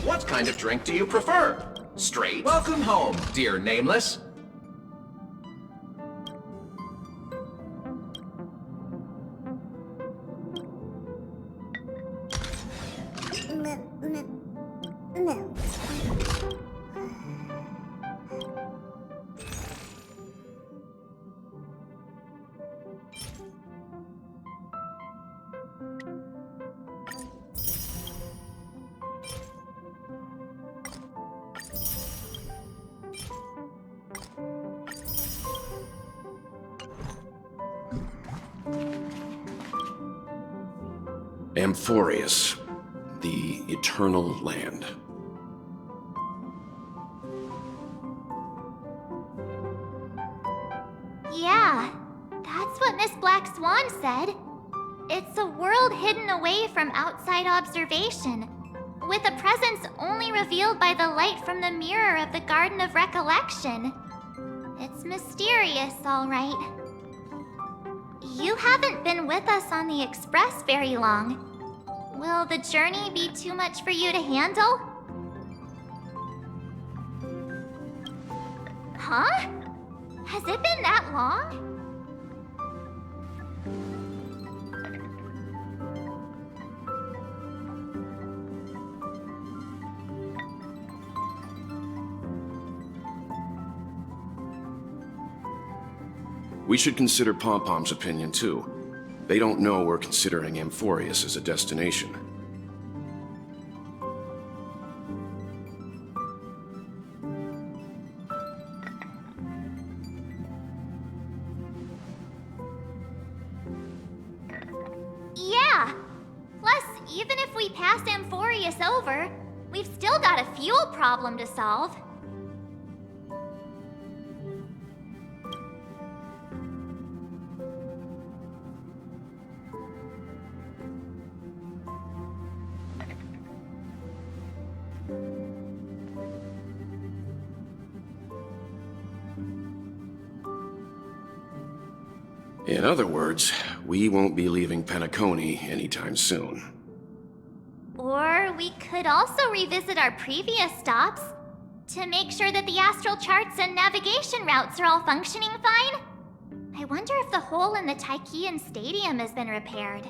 What kind of drink do you prefer? Straight? Welcome home, dear Nameless. Amphorius, the Eternal Land. Yeah, that's what Miss Black Swan said. It's a world hidden away from outside observation, with a presence only revealed by the light from the mirror of the Garden of Recollection. It's mysterious, all right. You haven't been with us on the Express very long. Will the journey be too much for you to handle? Huh? Has it been that long? We should consider Pom-Pom's opinion, too. They don't know we're considering Amphorius as a destination. Yeah! Plus, even if we pass Amphorius over, we've still got a fuel problem to solve. In other words, we won't be leaving Penacony anytime soon. Or we could also revisit our previous stops to make sure that the astral charts and navigation routes are all functioning fine. I wonder if the hole in the Tychean Stadium has been repaired.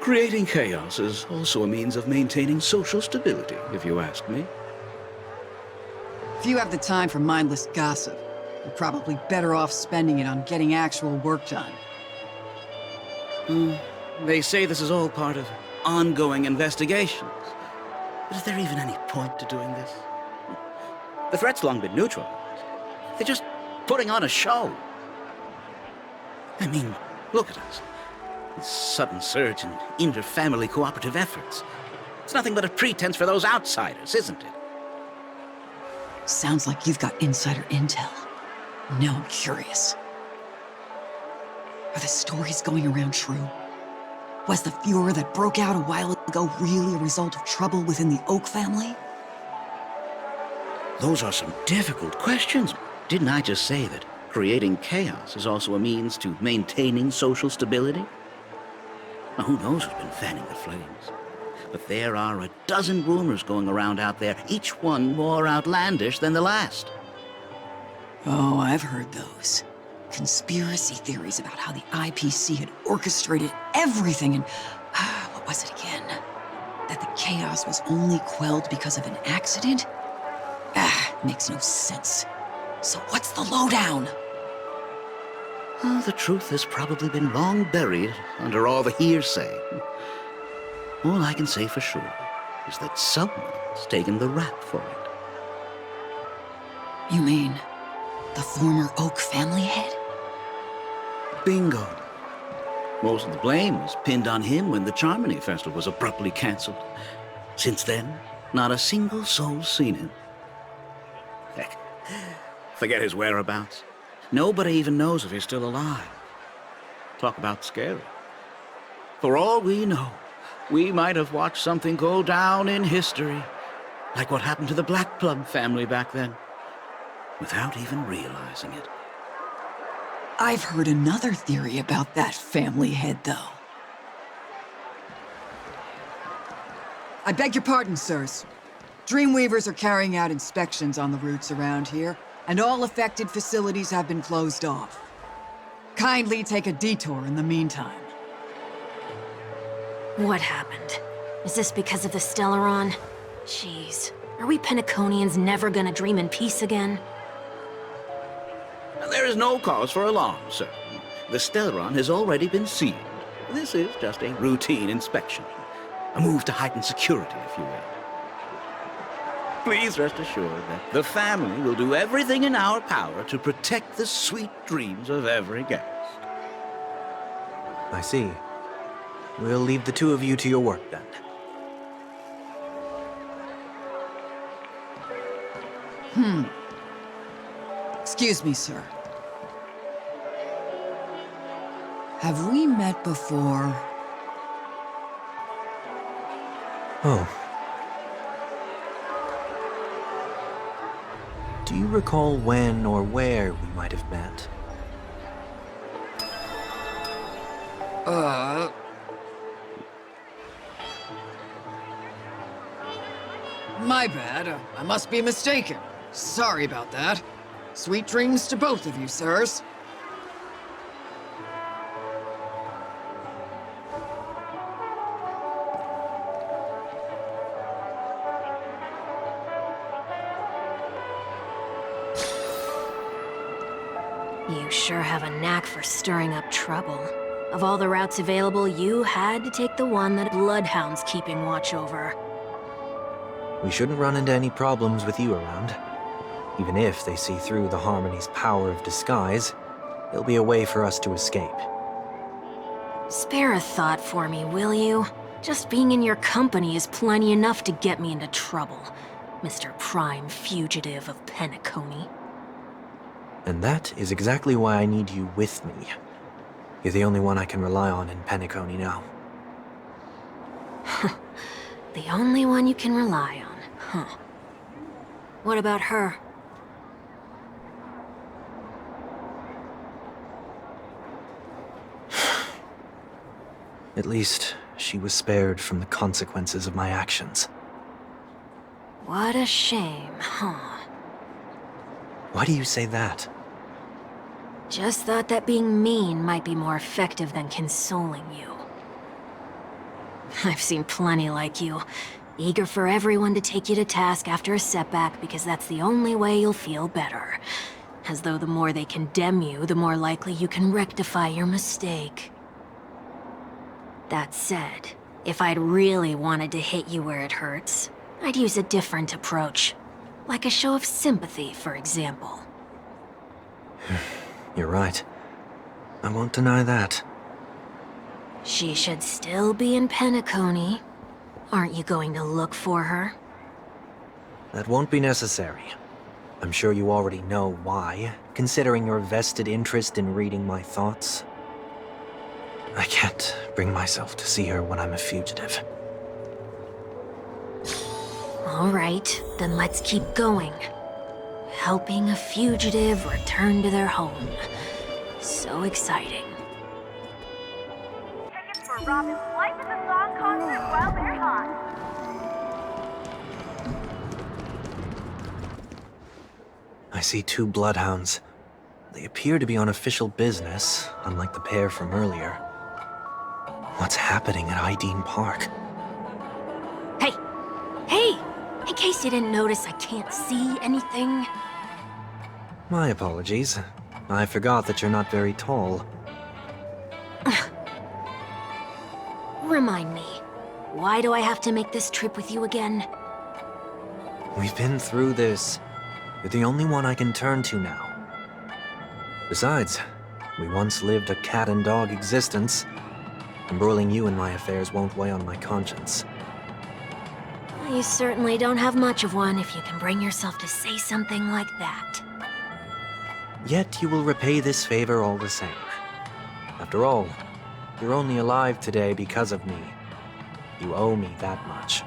Creating chaos is also a means of maintaining social stability, if you ask me. If you have the time for mindless gossip, you're probably better off spending it on getting actual work done. They say this is all part of ongoing investigations. But is there even any point to doing this? The threat's long been neutralized. They're just putting on a show. I mean, look at us. This sudden surge in inter-family cooperative efforts. It's nothing but a pretense for those outsiders, isn't it? Sounds like you've got insider intel. Now I'm curious. Are the stories going around true? Was the furor that broke out a while ago really a result of trouble within the Oak family? Those are some difficult questions. Didn't I just say that creating chaos is also a means to maintaining social stability? Now, who knows who's been fanning the flames? But there are a dozen rumors going around out there, each one more outlandish than the last. Oh, I've heard those. Conspiracy theories about how the IPC had orchestrated everything and... what was it again? That the chaos was only quelled because of an accident? Makes no sense. So what's the lowdown? Oh, the truth has probably been long buried under all the hearsay. All I can say for sure is that someone's taken the rap for it. You mean The former Oak family head? Bingo. Most of the blame was pinned on him when the Charmony Festival was abruptly cancelled. Since then, not a single soul's seen him. Heck, forget his whereabouts. Nobody even knows if he's still alive. Talk about scary. For all we know, we might have watched something go down in history, like what happened to the Black Plum family back then, without even realizing it. I've heard another theory about that family head, though. I beg your pardon, sirs. Dreamweavers are carrying out inspections on the routes around here, and all affected facilities have been closed off. Kindly take a detour in the meantime. What happened? Is this because of the Stellaron? Jeez, are we Penaconians never gonna dream in peace again? There is no cause for alarm, sir. The Stellaron has already been sealed. This is just a routine inspection. A move to heighten security, if you will. Please rest assured that the family will do everything in our power to protect the sweet dreams of every guest. I see. We'll leave the two of you to your work, then. Excuse me, sir. Have we met before? Oh. Do you recall when or where we might have met? My bad. I must be mistaken. Sorry about that. Sweet dreams to both of you, sirs. You sure have a knack for stirring up trouble. Of all the routes available, you had to take the one that Bloodhound's keeping watch over. We shouldn't run into any problems with you around. Even if they see through the Harmony's power of disguise, there'll be a way for us to escape. Spare a thought for me, will you? Just being in your company is plenty enough to get me into trouble, Mr. Prime Fugitive of Penacony. And that is exactly why I need you with me. You're the only one I can rely on in Penacony now. The only one you can rely on, huh? What about her? At least, she was spared from the consequences of my actions. What a shame, huh? Why do you say that? Just thought that being mean might be more effective than consoling you. I've seen plenty like you, eager for everyone to take you to task after a setback because that's the only way you'll feel better. As though the more they condemn you, the more likely you can rectify your mistake. That said, if I'd really wanted to hit you where it hurts, I'd use a different approach. Like a show of sympathy, for example. You're right. I won't deny that. She should still be in Penacony. Aren't you going to look for her? That won't be necessary. I'm sure you already know why, considering your vested interest in reading my thoughts. I can't bring myself to see her when I'm a fugitive. All right, then let's keep going. Helping a fugitive return to their home. So exciting. Tickets for Robin's Life is a Song concert while they're hot. I see two bloodhounds. They appear to be on official business, unlike the pair from earlier. What's happening at Ideen Park? Hey! Hey! In case you didn't notice, I can't see anything. My apologies. I forgot that you're not very tall. Remind me, why do I have to make this trip with you again? We've been through this. You're the only one I can turn to now. Besides, we once lived a cat-and-dog existence. Embroiling you in my affairs won't weigh on my conscience. You certainly don't have much of one if you can bring yourself to say something like that. Yet you will repay this favor all the same. After all, you're only alive today because of me. You owe me that much.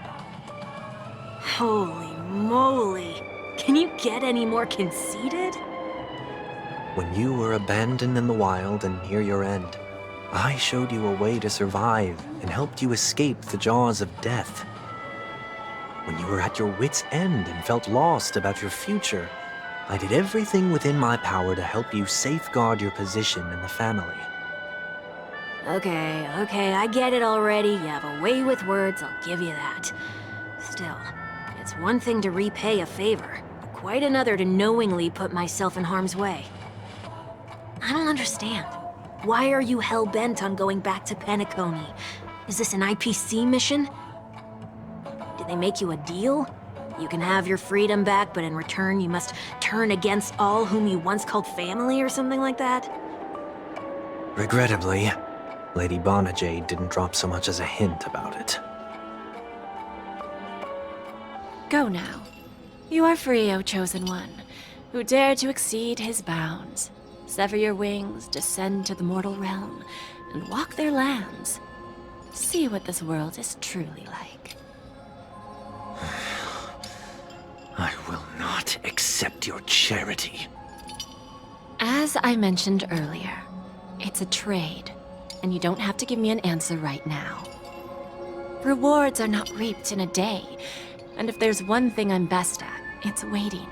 Holy moly! Can you get any more conceited? When you were abandoned in the wild and near your end, I showed you a way to survive and helped you escape the jaws of death. When you were at your wit's end and felt lost about your future, I did everything within my power to help you safeguard your position in the family. Okay, I get it already. You have a way with words, I'll give you that. Still, it's one thing to repay a favor, quite another to knowingly put myself in harm's way. I don't understand. Why are you hell-bent on going back to Penacony? Is this an IPC mission? Did they make you a deal? You can have your freedom back, but in return you must turn against all whom you once called family or something like that? Regrettably, Lady Bonajade didn't drop so much as a hint about it. Go now. You are free, O Chosen One, who dare to exceed his bounds. Sever your wings, descend to the mortal realm, and walk their lands. See what this world is truly like. I will not accept your charity. As I mentioned earlier, it's a trade, and you don't have to give me an answer right now. Rewards are not reaped in a day, and if there's one thing I'm best at, it's waiting.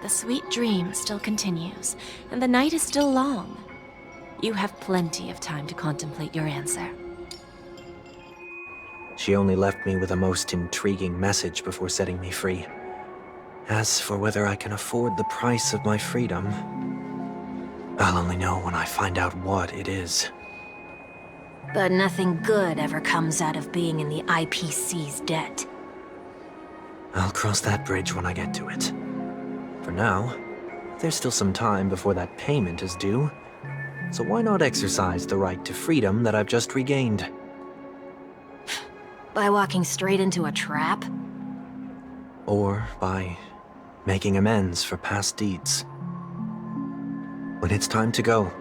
The sweet dream still continues, and the night is still long. You have plenty of time to contemplate your answer. She only left me with a most intriguing message before setting me free. As for whether I can afford the price of my freedom, I'll only know when I find out what it is. But nothing good ever comes out of being in the IPC's debt. I'll cross that bridge when I get to it. For now, there's still some time before that payment is due, so why not exercise the right to freedom that I've just regained? By walking straight into a trap? Or by making amends for past deeds. When it's time to go,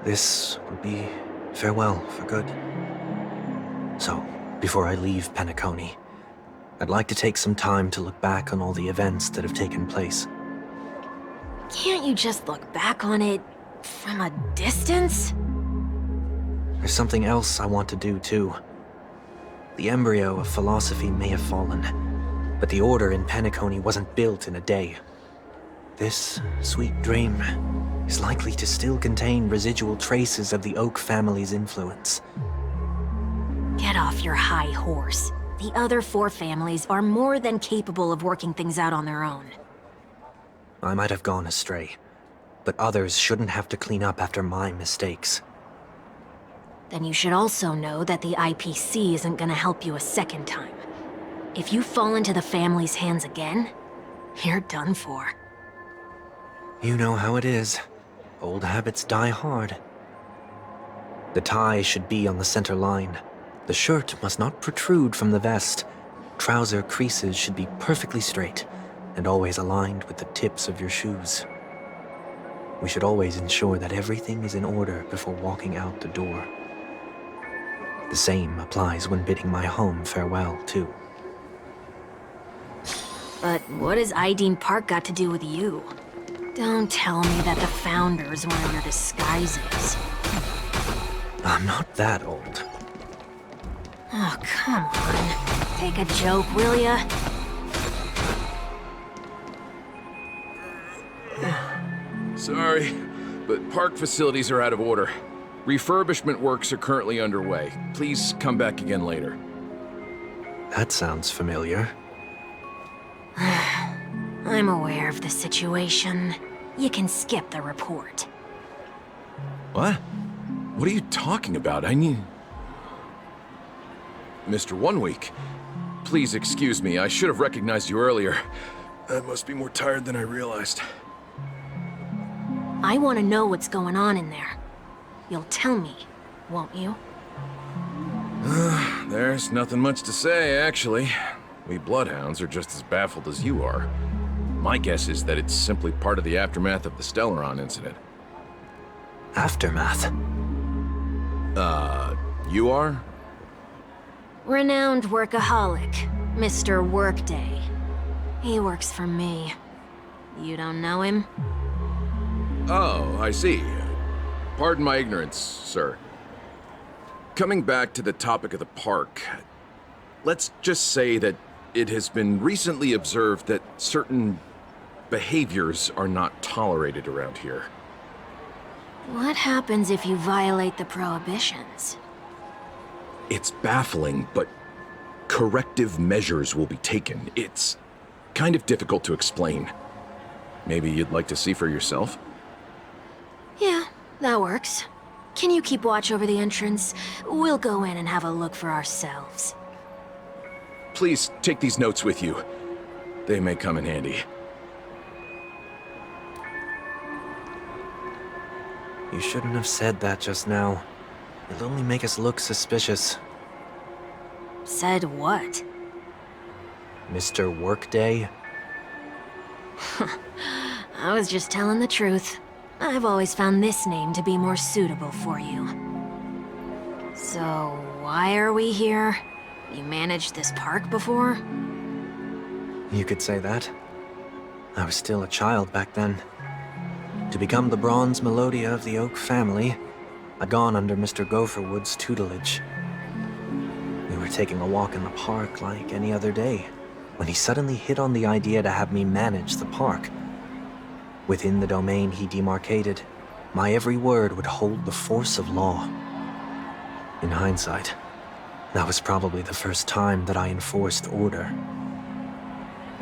this will be farewell for good. So, before I leave Penacony, I'd like to take some time to look back on all the events that have taken place. Can't you just look back on it from a distance? There's something else I want to do too. The embryo of philosophy may have fallen, but the order in Penacony wasn't built in a day. This sweet dream is likely to still contain residual traces of the Oak family's influence. Get off your high horse. The other 4 families are more than capable of working things out on their own. I might have gone astray, but others shouldn't have to clean up after my mistakes. Then you should also know that the IPC isn't gonna help you a second time. If you fall into the family's hands again, you're done for. You know how it is. Old habits die hard. The tie should be on the center line. The shirt must not protrude from the vest. Trouser creases should be perfectly straight, and always aligned with the tips of your shoes. We should always ensure that everything is in order before walking out the door. The same applies when bidding my home farewell, too. But what has Ideen Park got to do with you? Don't tell me that the Founder's one of your disguises. I'm not that old. Oh, come on. Take a joke, will ya? Sorry, but park facilities are out of order. Refurbishment works are currently underway. Please come back again later. That sounds familiar. I'm aware of the situation. You can skip the report. What? What are you talking about? I need... Mr. One Week, please excuse me. I should have recognized you earlier. I must be more tired than I realized. I want to know what's going on in there. You'll tell me, won't you? There's nothing much to say, actually. We Bloodhounds are just as baffled as you are. My guess is that it's simply part of the aftermath of the Stellaron incident. Aftermath? You are? Renowned workaholic, Mr. Workday. He works for me. You don't know him? Oh, I see. Pardon my ignorance, sir. Coming back to the topic of the park, let's just say that it has been recently observed that certain behaviors are not tolerated around here. What happens if you violate the prohibitions? It's baffling, but corrective measures will be taken. It's kind of difficult to explain. Maybe you'd like to see for yourself? Yeah, that works. Can you keep watch over the entrance? We'll go in and have a look for ourselves. Please take these notes with you. They may come in handy. You shouldn't have said that just now. It'll only make us look suspicious. Said what? Mr. Workday? I was just telling the truth. I've always found this name to be more suitable for you. So, why are we here? You managed this park before? You could say that. I was still a child back then. To become the bronze Melodia of the Oak family, I'd gone under Mr. Gopherwood's tutelage. We were taking a walk in the park like any other day, when he suddenly hit on the idea to have me manage the park. Within the domain he demarcated, my every word would hold the force of law. In hindsight, that was probably the first time that I enforced order.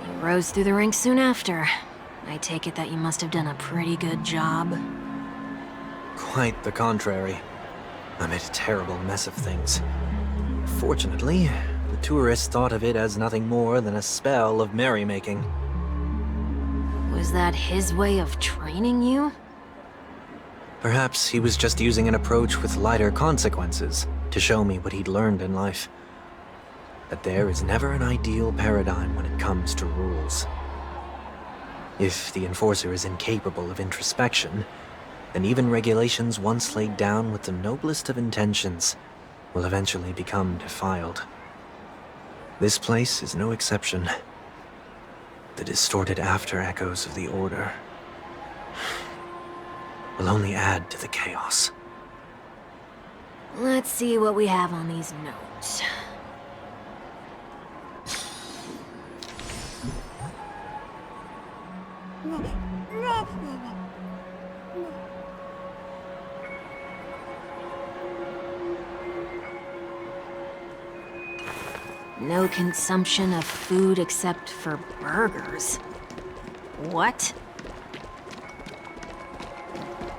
You rose through the ranks soon after. I take it that you must have done a pretty good job. Quite the contrary. I made a terrible mess of things. Fortunately, the tourists thought of it as nothing more than a spell of merrymaking. Was that his way of training you? Perhaps he was just using an approach with lighter consequences to show me what he'd learned in life. That there is never an ideal paradigm when it comes to rules. If the enforcer is incapable of introspection, then even regulations once laid down with the noblest of intentions will eventually become defiled. This place is no exception. The distorted after-echoes of the Order will only add to the chaos. Let's see what we have on these notes. No consumption of food except for burgers. What?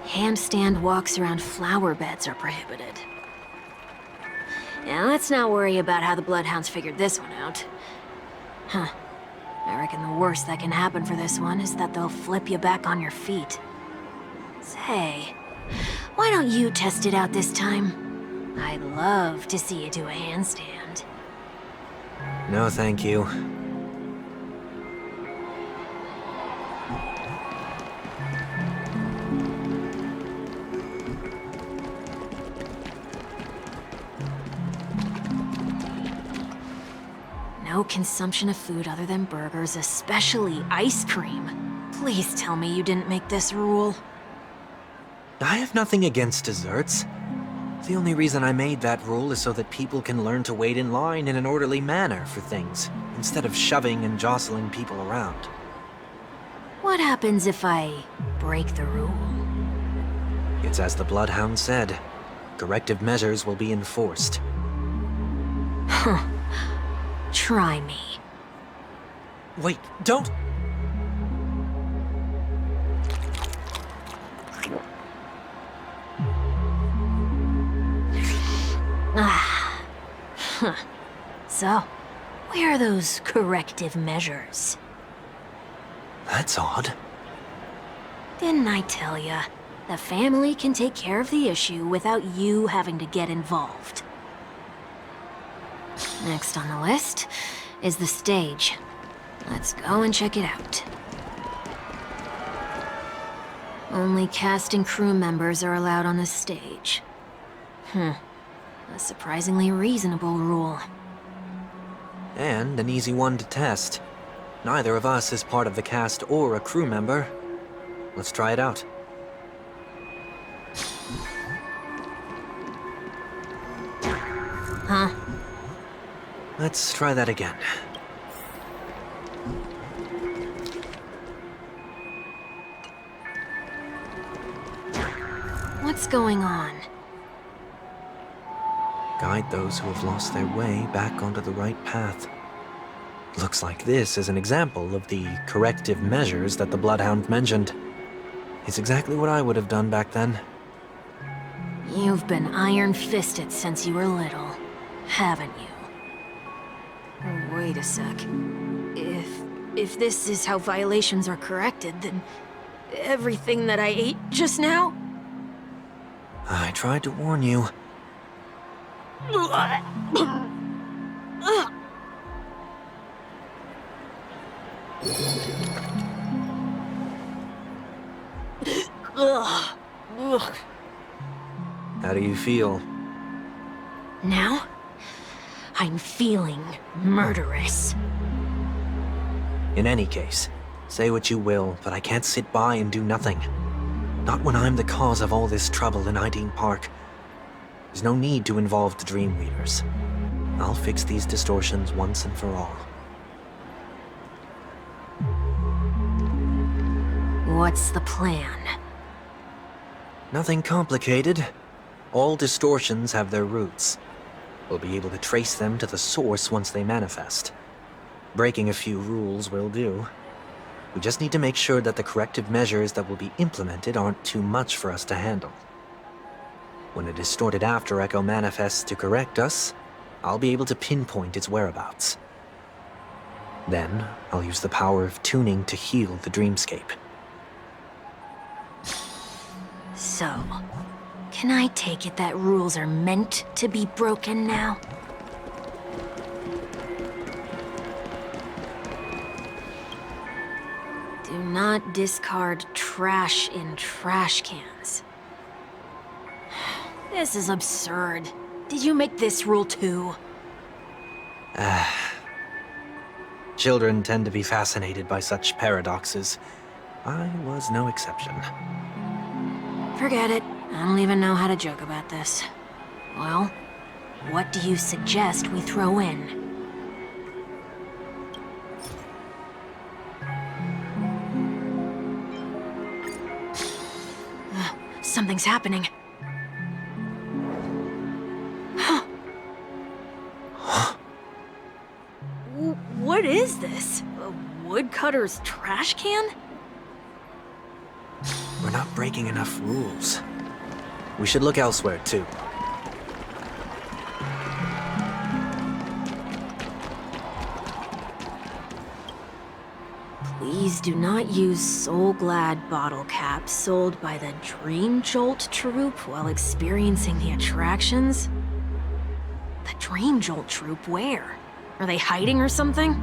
Handstand walks around flower beds are prohibited. Now let's not worry about how the Bloodhounds figured this one out. Huh. I reckon the worst that can happen for this one is that they'll flip you back on your feet. Say, why don't you test it out this time? I'd love to see you do a handstand. No, thank you. No consumption of food other than burgers, especially ice cream. Please tell me you didn't make this rule. I have nothing against desserts. The only reason I made that rule is so that people can learn to wait in line in an orderly manner for things, instead of shoving and jostling people around. What happens if I break the rule? It's as the Bloodhound said. Corrective measures will be enforced. Huh. Try me. Wait, don't... Ah. Huh. So, where are those corrective measures? That's odd. Didn't I tell ya? The family can take care of the issue without you having to get involved. Next on the list is the stage. Let's go and check it out. Only cast and crew members are allowed on the stage. A surprisingly reasonable rule. And an easy one to test. Neither of us is part of the cast or a crew member. Let's try it out. Huh? Let's try that again. What's going on? Guide those who have lost their way back onto the right path. Looks like this is an example of the corrective measures that the Bloodhound mentioned. It's exactly what I would have done back then. You've been iron-fisted since you were little, haven't you? Wait a sec. If this is how violations are corrected, then everything that I ate just now? I tried to warn you. How do you feel? Now, I'm feeling murderous. In any case, say what you will, but I can't sit by and do nothing. Not when I'm the cause of all this trouble in Ideen Park. There's no need to involve the Dream Weavers. I'll fix these distortions once and for all. What's the plan? Nothing complicated. All distortions have their roots. We'll be able to trace them to the source once they manifest. Breaking a few rules will do. We just need to make sure that the corrective measures that will be implemented aren't too much for us to handle. When a distorted after echo manifests to correct us, I'll be able to pinpoint its whereabouts. Then, I'll use the power of tuning to heal the dreamscape. So, can I take it that rules are meant to be broken now? Do not discard trash in trash cans. This is absurd. Did you make this rule too? Children tend to be fascinated by such paradoxes. I was no exception. Forget it. I don't even know how to joke about this. Well, what do you suggest we throw in? Something's happening. What is this? A woodcutter's trash can? We're not breaking enough rules. We should look elsewhere, too. Please do not use Soul Glad bottle caps sold by the Dream Jolt troupe while experiencing the attractions. The Dream Jolt troupe? Where? Are they hiding or something?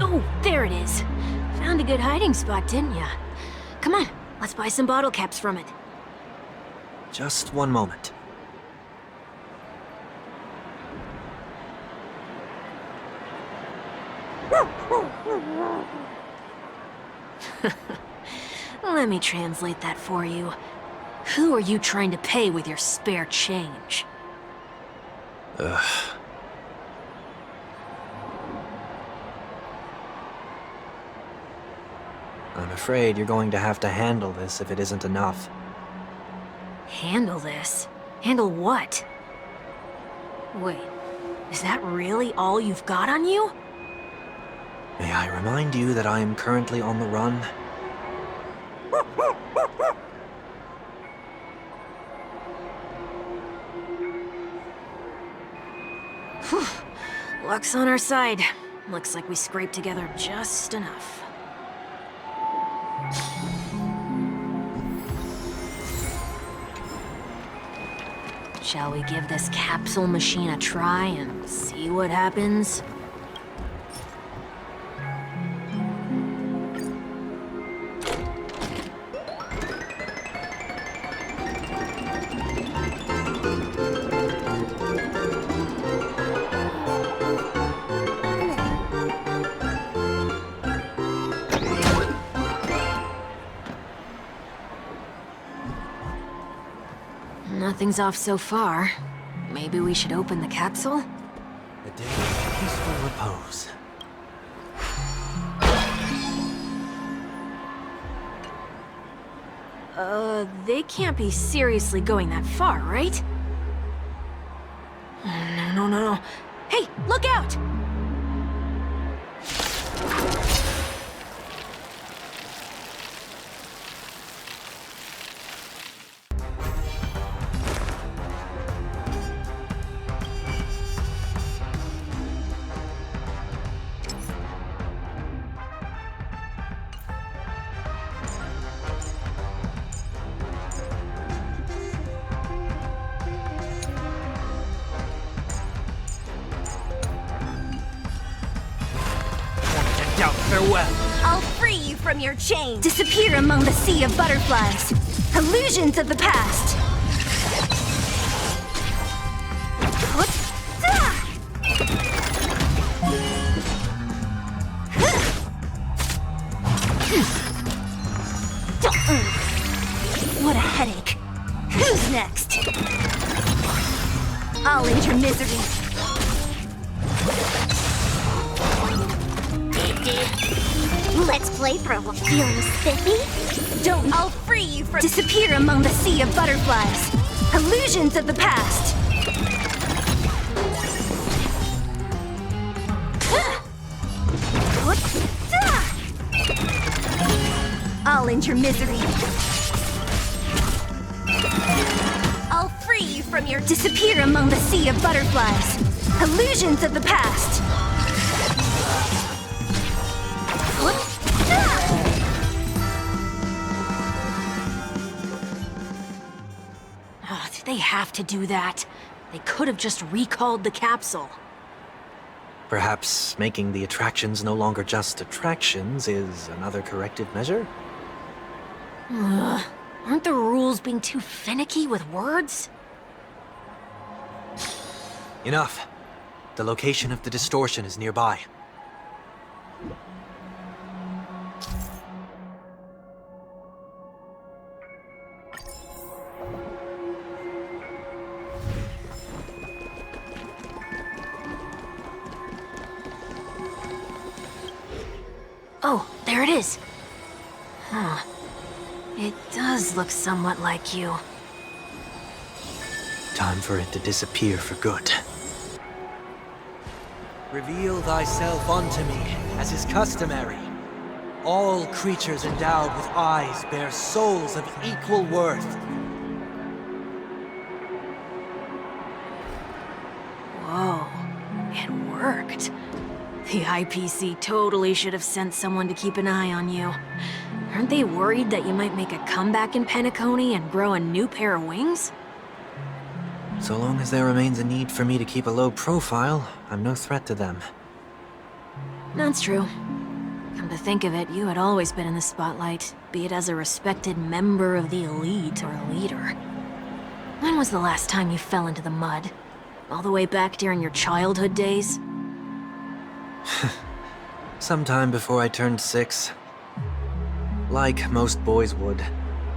Oh, there it is. Found a good hiding spot, didn't ya? Come on, let's buy some bottle caps from it. Just one moment. Let me translate that for you. Who are you trying to pay with your spare change? Ugh. I'm afraid you're going to have to handle this if it isn't enough. Handle this? Handle what? Wait, is that really all you've got on you? May I remind you that I am currently on the run? Luck's on our side. Looks like we scraped together just enough. Shall we give this capsule machine a try and see what happens? Nothing's off so far. Maybe we should open the capsule? A day of peaceful repose. They can't be seriously going that far, right? No. Hey, look out! Farewell. I'll free you from your chains. Disappear among the sea of butterflies. Illusions of the past. What a headache. Who's next? I'll end your misery. Let's play for a while. Feeling spiffy? Don't. I'll free you from. Disappear among the sea of butterflies. Illusions of the past. I'll end your misery. I'll free you from your. Disappear among the sea of butterflies. Illusions of the past. Oh, did they have to do that? They could have just recalled the capsule. Perhaps making the attractions no longer just attractions is another corrective measure? Ugh. Aren't the rules being too finicky with words? Enough. The location of the distortion is nearby. Oh, there it is. Huh. It does look somewhat like you. Time for it to disappear for good. Reveal thyself unto me, as is customary. All creatures endowed with eyes bear souls of equal worth. Whoa, it worked. The IPC totally should have sent someone to keep an eye on you. Aren't they worried that you might make a comeback in Penacony and grow a new pair of wings? So long as there remains a need for me to keep a low profile, I'm no threat to them. That's true. Come to think of it, you had always been in the spotlight, be it as a respected member of the elite or a leader. When was the last time you fell into the mud? All the way back during your childhood days? Sometime before I turned 6. Like most boys would,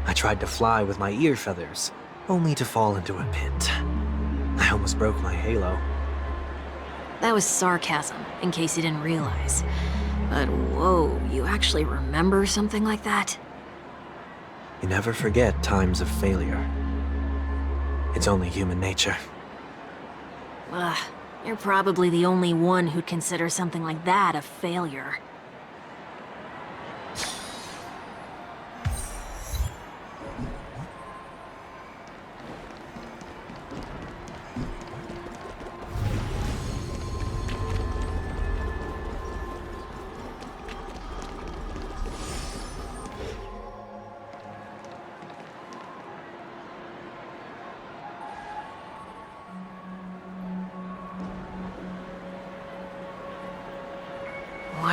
I tried to fly with my ear feathers, only to fall into a pit. I almost broke my halo. That was sarcasm, in case you didn't realize. But whoa, you actually remember something like that? You never forget times of failure. It's only human nature. Ugh, you're probably the only one who'd consider something like that a failure.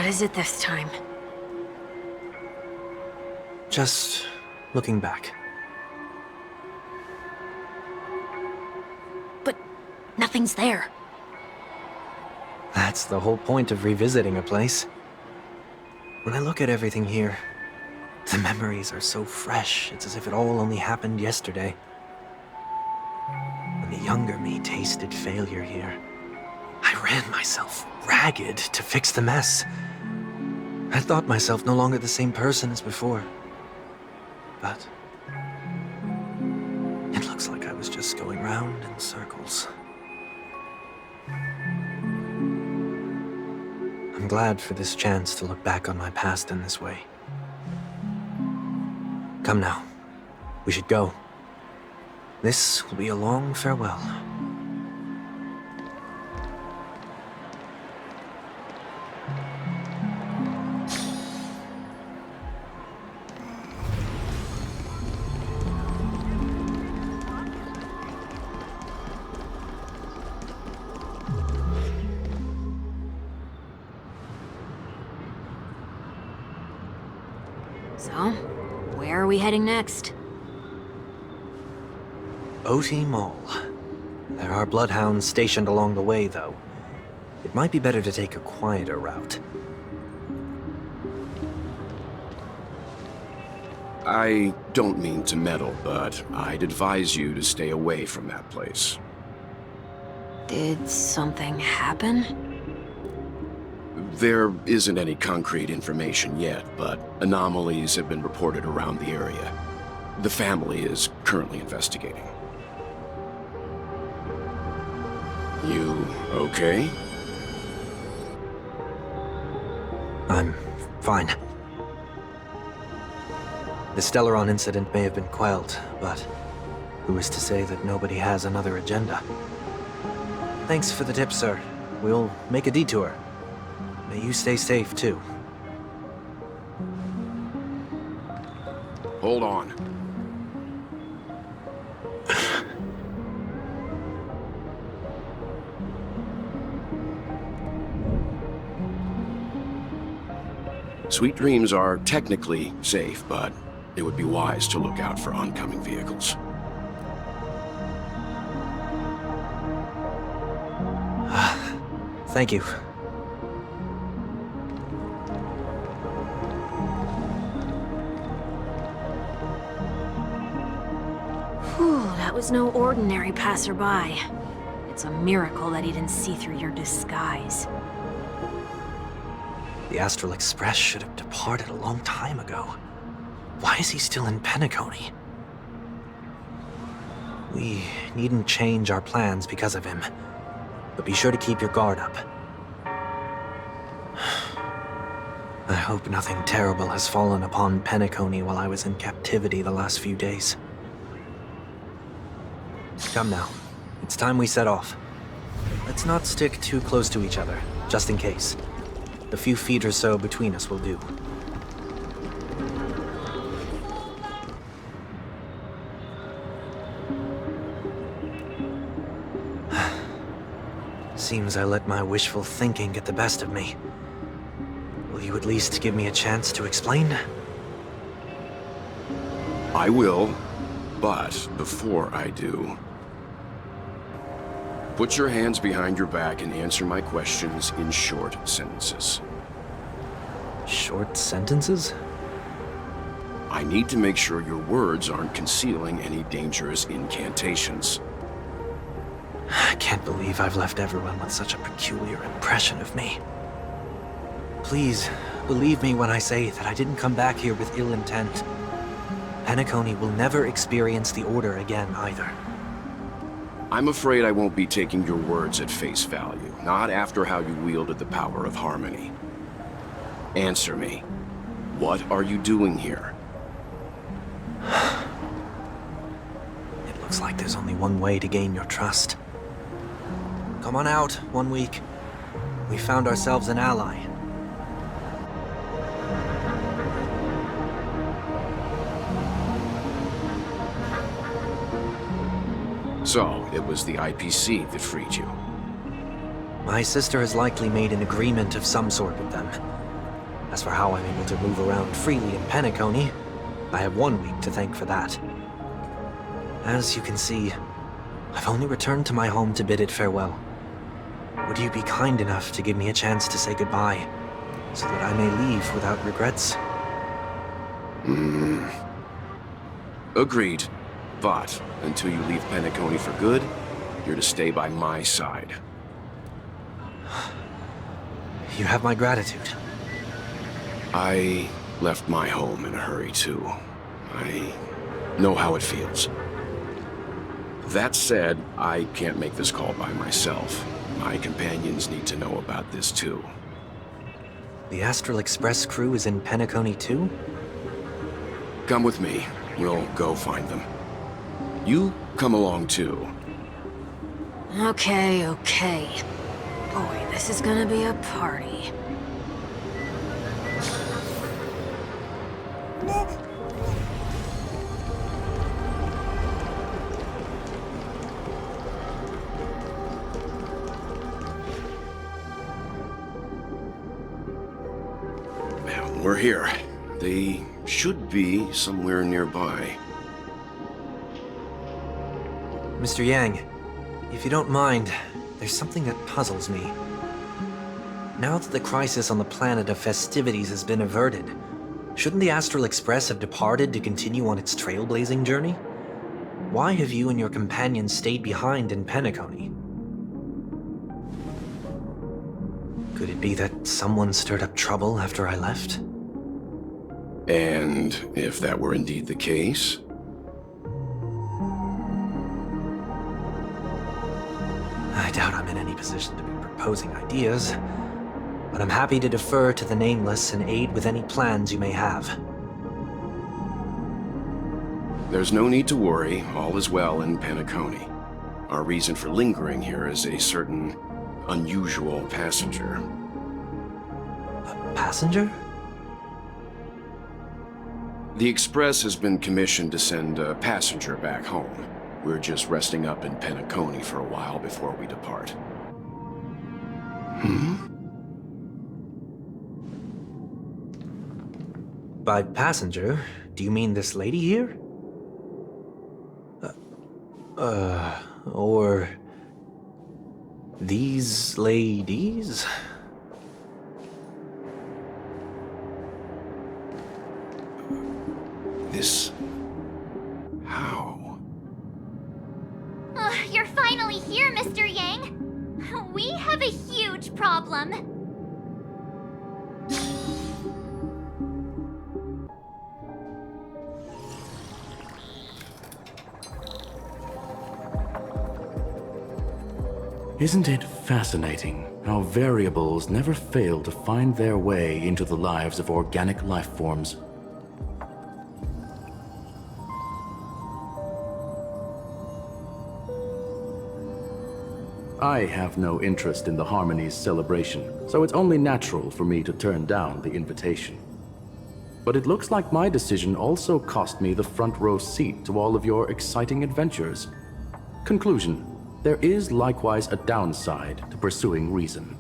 is it this time? Just looking back. But nothing's there. That's the whole point of revisiting a place. When I look at everything here, the memories are so fresh, it's as if it all only happened yesterday. When the younger me tasted failure here, I ran myself ragged to fix the mess. I thought myself no longer the same person as before. But it looks like I was just going round in circles. I'm glad for this chance to look back on my past in this way. Come now. We should go. This will be a long farewell. So, where are we heading next? OT Mall. There are bloodhounds stationed along the way, though. It might be better to take a quieter route. I don't mean to meddle, but I'd advise you to stay away from that place. Did something happen? There isn't any concrete information yet, but anomalies have been reported around the area. The family is currently investigating. You okay? I'm fine. The Stellaron incident may have been quelled, but who is to say that nobody has another agenda? Thanks for the tip, sir. We'll make a detour. May you stay safe, too. Hold on. Sweet Dreams are technically safe, but it would be wise to look out for oncoming vehicles. Thank you. Whew, that was no ordinary passerby. It's a miracle that he didn't see through your disguise. The Astral Express should have departed a long time ago. Why is he still in Penacony? We needn't change our plans because of him. But be sure to keep your guard up. I hope nothing terrible has fallen upon Penacony while I was in captivity the last few days. Come now. It's time we set off. Let's not stick too close to each other, just in case. A few feet or so between us will do. Seems I let my wishful thinking get the best of me. Will you at least give me a chance to explain? I will, but before I do, put your hands behind your back and answer my questions in short sentences. Short sentences? I need to make sure your words aren't concealing any dangerous incantations. I can't believe I've left everyone with such a peculiar impression of me. Please, believe me when I say that I didn't come back here with ill intent. Penacony will never experience the Order again, either. I'm afraid I won't be taking your words at face value, not after how you wielded the power of harmony. Answer me. What are you doing here? It looks like there's only one way to gain your trust. Come on out, 1 week. We found ourselves an ally. So, it was the IPC that freed you. My sister has likely made an agreement of some sort with them. As for how I'm able to move around freely in Penacony, I have 1 week to thank for that. As you can see, I've only returned to my home to bid it farewell. Would you be kind enough to give me a chance to say goodbye, so that I may leave without regrets? Agreed. But until you leave Penacony for good, you're to stay by my side. You have my gratitude. I left my home in a hurry, too. I know how it feels. That said, I can't make this call by myself. My companions need to know about this, too. The Astral Express crew is in Penacony too? Come with me. We'll go find them. You come along, too. Okay. Boy, this is gonna be a party. We're here. They should be somewhere nearby. Mr. Yang, if you don't mind, there's something that puzzles me. Now that the crisis on the planet of festivities has been averted, shouldn't the Astral Express have departed to continue on its trailblazing journey? Why have you and your companions stayed behind in Penacony? Could it be that someone stirred up trouble after I left? And if that were indeed the case? I doubt I'm in any position to be proposing ideas, but I'm happy to defer to the Nameless and aid with any plans you may have. There's no need to worry. All is well in Penacony. Our reason for lingering here is a certain unusual passenger. A passenger? The Express has been commissioned to send a passenger back home. We're just resting up in Penacony for a while before we depart. By passenger, do you mean this lady here? Or these ladies? This... how? You're finally here, Mr. Yang. We have a huge problem. Isn't it fascinating how variables never fail to find their way into the lives of organic life forms? I have no interest in the Harmony's celebration, so it's only natural for me to turn down the invitation. But it looks like my decision also cost me the front row seat to all of your exciting adventures. Conclusion: there is likewise a downside to pursuing reason.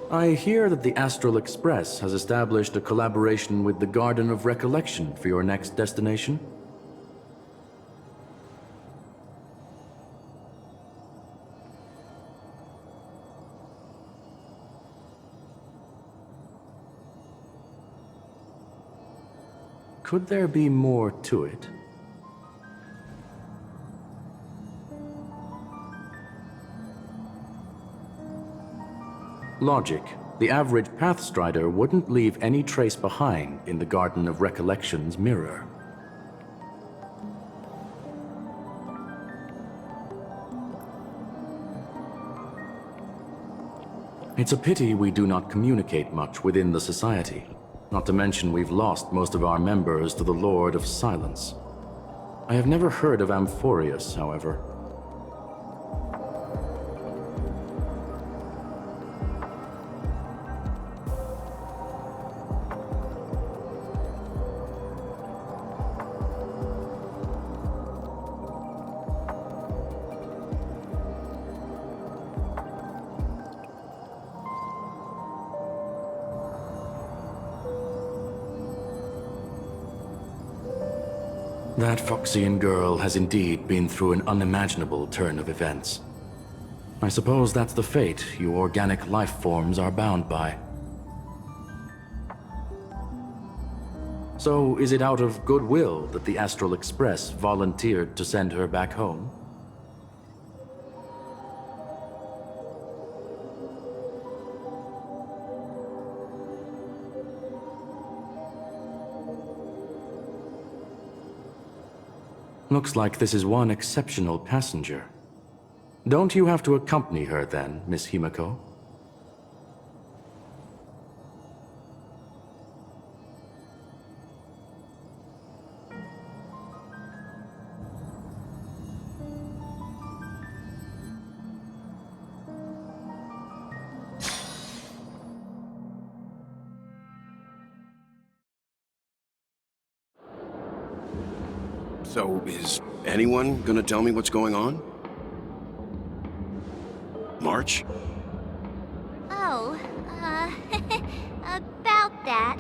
I hear that the Astral Express has established a collaboration with the Garden of Recollection for your next destination. Could there be more to it? Logic. The average Pathstrider wouldn't leave any trace behind in the Garden of Recollection's mirror. It's a pity we do not communicate much within the Society. Not to mention we've lost most of our members to the Lord of Silence. I have never heard of Amphorius, however. That Foxian girl has indeed been through an unimaginable turn of events. I suppose that's the fate you organic life forms are bound by. So, is it out of goodwill that the Astral Express volunteered to send her back home? Looks like this is one exceptional passenger. Don't you have to accompany her then, Miss Himiko? So, is anyone gonna tell me what's going on? March? Oh, about that.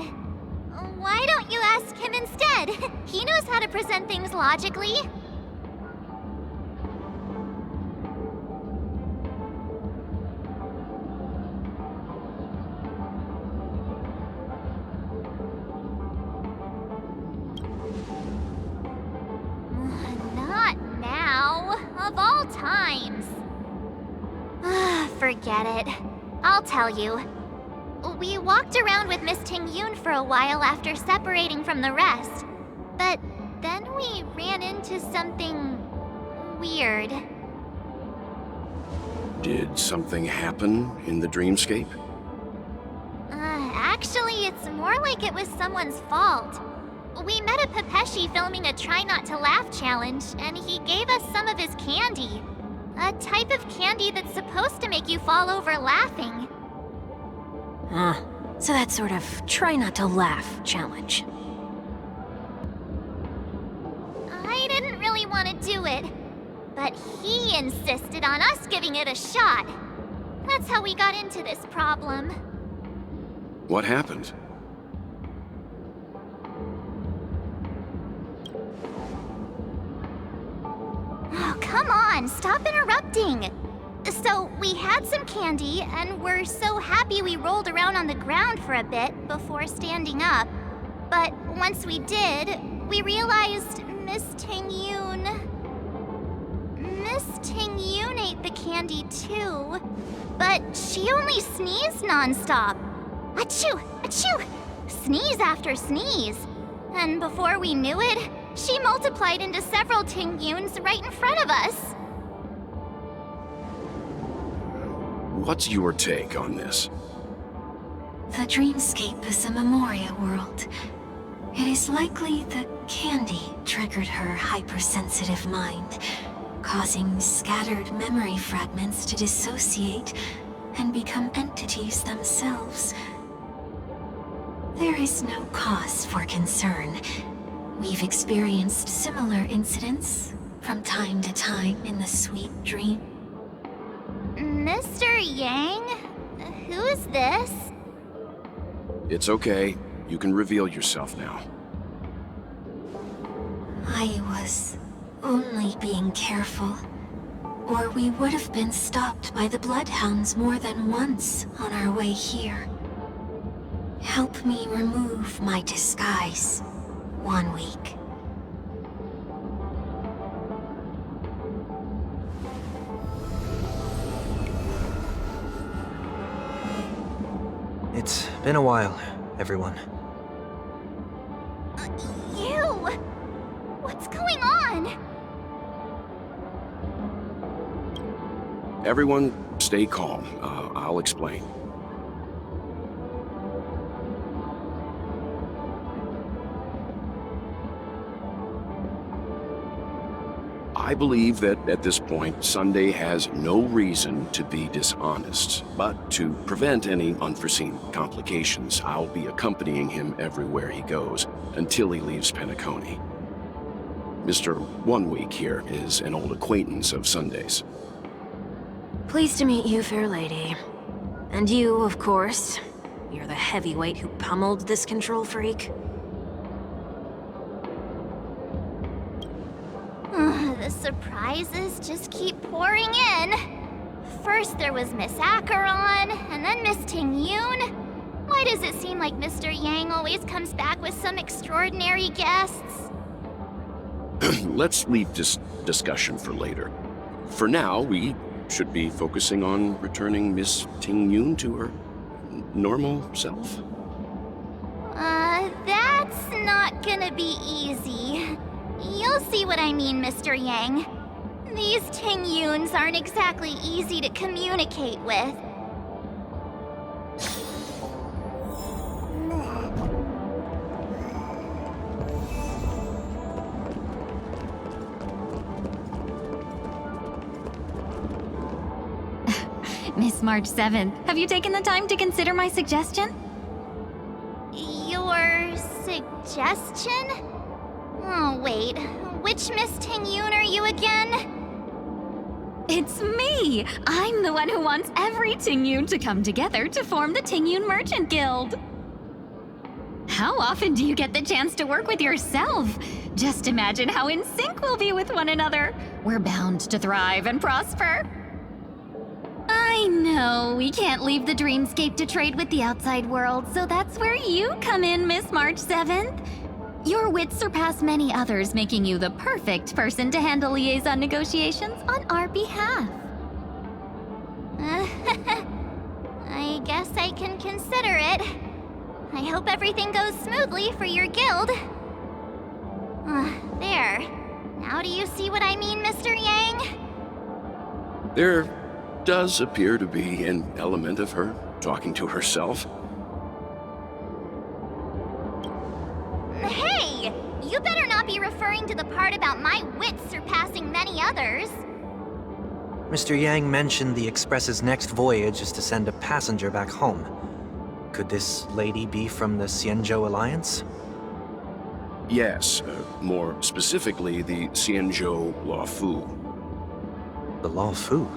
Why don't you ask him instead? He knows how to present things logically. Not now. Of all times. Forget it. I'll tell you. We walked around with Miss Tingyuh for a while after separating from the rest. But then we ran into something weird. Did something happen in the dreamscape? Actually, it's more like it was someone's fault. We met a Pepeshi filming a Try Not to Laugh challenge, and he gave us some of his candy. A type of candy that's supposed to make you fall over laughing. So that sort of try not to laugh challenge. I didn't really want to do it, but he insisted on us giving it a shot. That's how we got into this problem. What happened? Oh, come on, stop interrupting. So, we had some candy, and we're so happy we rolled around on the ground for a bit before standing up. But once we did, we realized Miss Tingyuh ate the candy too. But she only sneezed nonstop. Achoo! Achoo! Sneeze after sneeze. And before we knew it, she multiplied into several Tingyuhs right in front of us. What's your take on this? The dreamscape is a Memoria world. It is likely the candy triggered her hypersensitive mind, causing scattered memory fragments to dissociate and become entities themselves. There is no cause for concern. We've experienced similar incidents from time to time in the sweet dream. Mr. Yang? Who's this? It's okay. You can reveal yourself now. I was only being careful, or we would have been stopped by the Bloodhounds more than once on our way here. Help me remove my disguise. 1 week. It's been a while, everyone. You! What's going on? Everyone, stay calm. I'll explain. I believe that at this point, Sunday has no reason to be dishonest. But to prevent any unforeseen complications, I'll be accompanying him everywhere he goes until he leaves Penacony. Mr. 1 Week here is an old acquaintance of Sunday's. Pleased to meet you, fair lady. And you, of course. You're the heavyweight who pummeled this control freak. The surprises just keep pouring in. First there was Miss Acheron, and then Miss Tingyuh. Why does it seem like Mr. Yang always comes back with some extraordinary guests? Let's leave this discussion for later. For now, we should be focusing on returning Miss Tingyuh to her normal self. That's not gonna be easy. You'll see what I mean, Mr. Yang. These Tingyuhs aren't exactly easy to communicate with. Miss March 7th, have you taken the time to consider my suggestion? Your suggestion? Oh, wait. Which Miss Tingyuh are you again? It's me! I'm the one who wants every Tingyuh to come together to form the Tingyuh Merchant Guild. How often do you get the chance to work with yourself? Just imagine how in sync we'll be with one another. We're bound to thrive and prosper. I know, we can't leave the dreamscape to trade with the outside world, so that's where you come in, Miss March 7th. Your wits surpass many others, making you the perfect person to handle liaison negotiations on our behalf. I guess I can consider it. I hope everything goes smoothly for your guild. There. Now do you see what I mean, Mr. Yang? There does appear to be an element of her talking to herself. Hey! You better not be referring to the part about my wits surpassing many others. Mr. Yang mentioned the Express's next voyage is to send a passenger back home. Could this lady be from the Xianzhou Alliance? Yes, more specifically, the Xianzhou Luofu. The Luofu?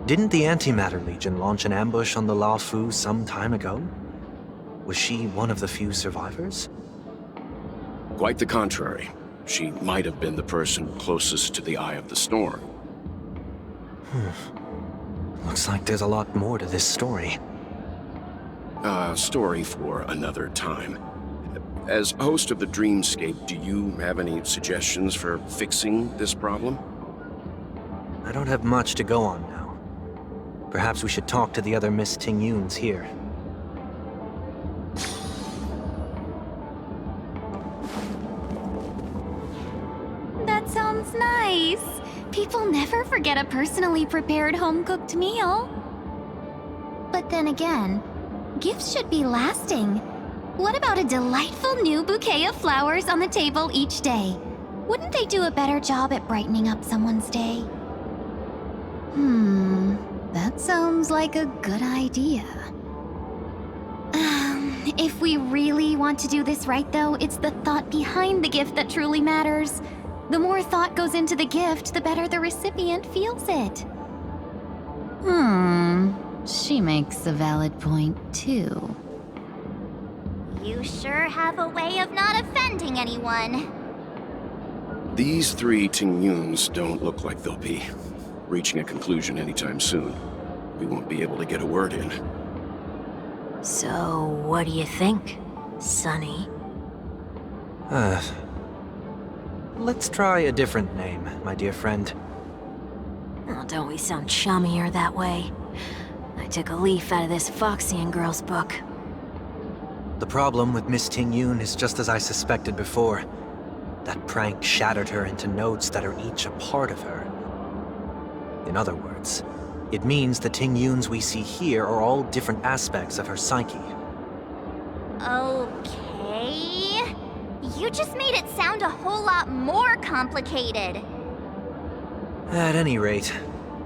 Didn't the Antimatter Legion launch an ambush on the Luofu some time ago? Was she one of the few survivors? Quite the contrary. She might have been the person closest to the eye of the storm. Looks like there's a lot more to this story. Story for another time. As host of the Dreamscape, do you have any suggestions for fixing this problem? I don't have much to go on now. Perhaps we should talk to the other Miss Tingyuhs here. That sounds nice. People never forget a personally prepared home-cooked meal. But then again, gifts should be lasting. What about a delightful new bouquet of flowers on the table each day? Wouldn't they do a better job at brightening up someone's day? That sounds like a good idea. If we really want to do this right, though, it's the thought behind the gift that truly matters. The more thought goes into the gift, the better the recipient feels it. She makes a valid point, too. You sure have a way of not offending anyone. These three Tingyuhs don't look like they'll be reaching a conclusion anytime soon. We won't be able to get a word in. So, what do you think, Sonny? Let's try a different name, my dear friend. Oh, don't we sound chummier that way? I took a leaf out of this Foxian girl's book. The problem with Miss Tingyuh is just as I suspected before. That prank shattered her into notes that are each a part of her. In other words, it means the Tingyuhs we see here are all different aspects of her psyche. Okay. You just made it sound a whole lot more complicated. At any rate,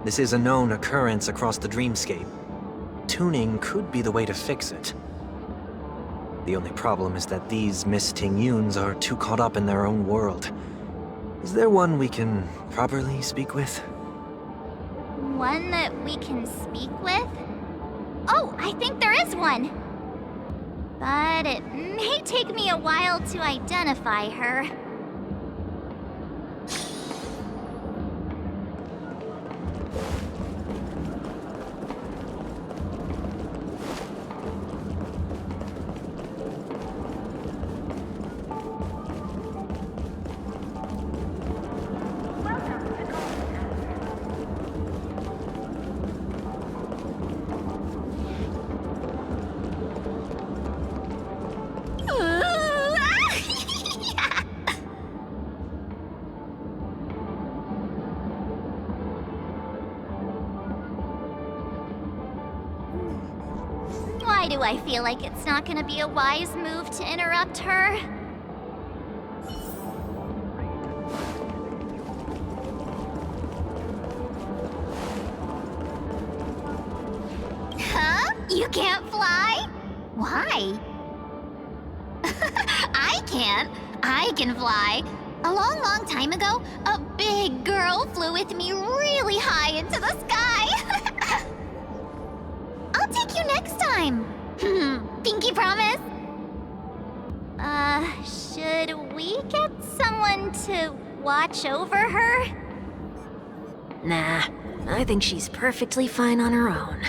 this is a known occurrence across the dreamscape. Tuning could be the way to fix it. The only problem is that these Miss Tingyuhs are too caught up in their own world. Is there one we can properly speak with? One that we can speak with? Oh, I think there is one. But it may take me a while to identify her. Why do I feel like it's not gonna be a wise move to interrupt her? Huh? You can't fly? Why? I can't. I can fly. A long, long time ago, a big girl flew with me really high into the sky. I'll take you next time. Pinky promise. Should we get someone to watch over her? Nah, I think she's perfectly fine on her own.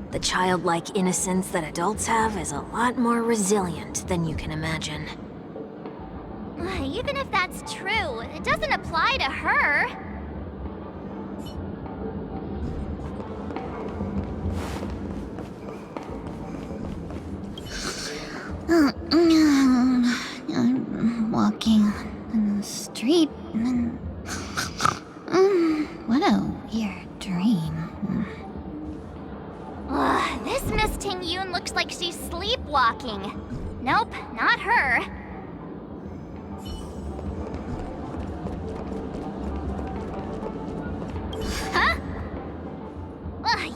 The childlike innocence that adults have is a lot more resilient than you can imagine. Even if that's true, it doesn't apply to her. I'm walking in the street and... what a weird dream. This Miss Tingyuh looks like she's sleepwalking. Nope, not her. Huh?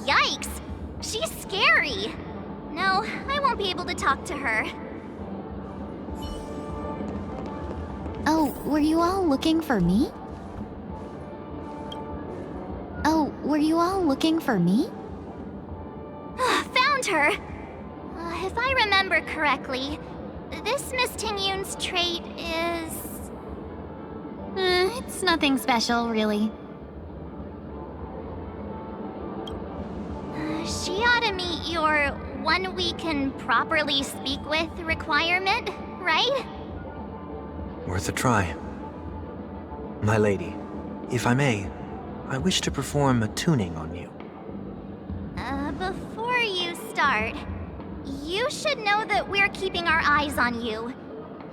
Yikes! She's scary. No, I won't be able to talk to her. Oh, were you all looking for me? Oh, were you all looking for me? Found her! If I remember correctly, this Miss Tingyuh's trait is... It's nothing special, really. She ought to meet your one we can properly speak with requirement, right? Worth a try. My lady, if I may, I wish to perform a tuning on you. Before you start, you should know that we're keeping our eyes on you.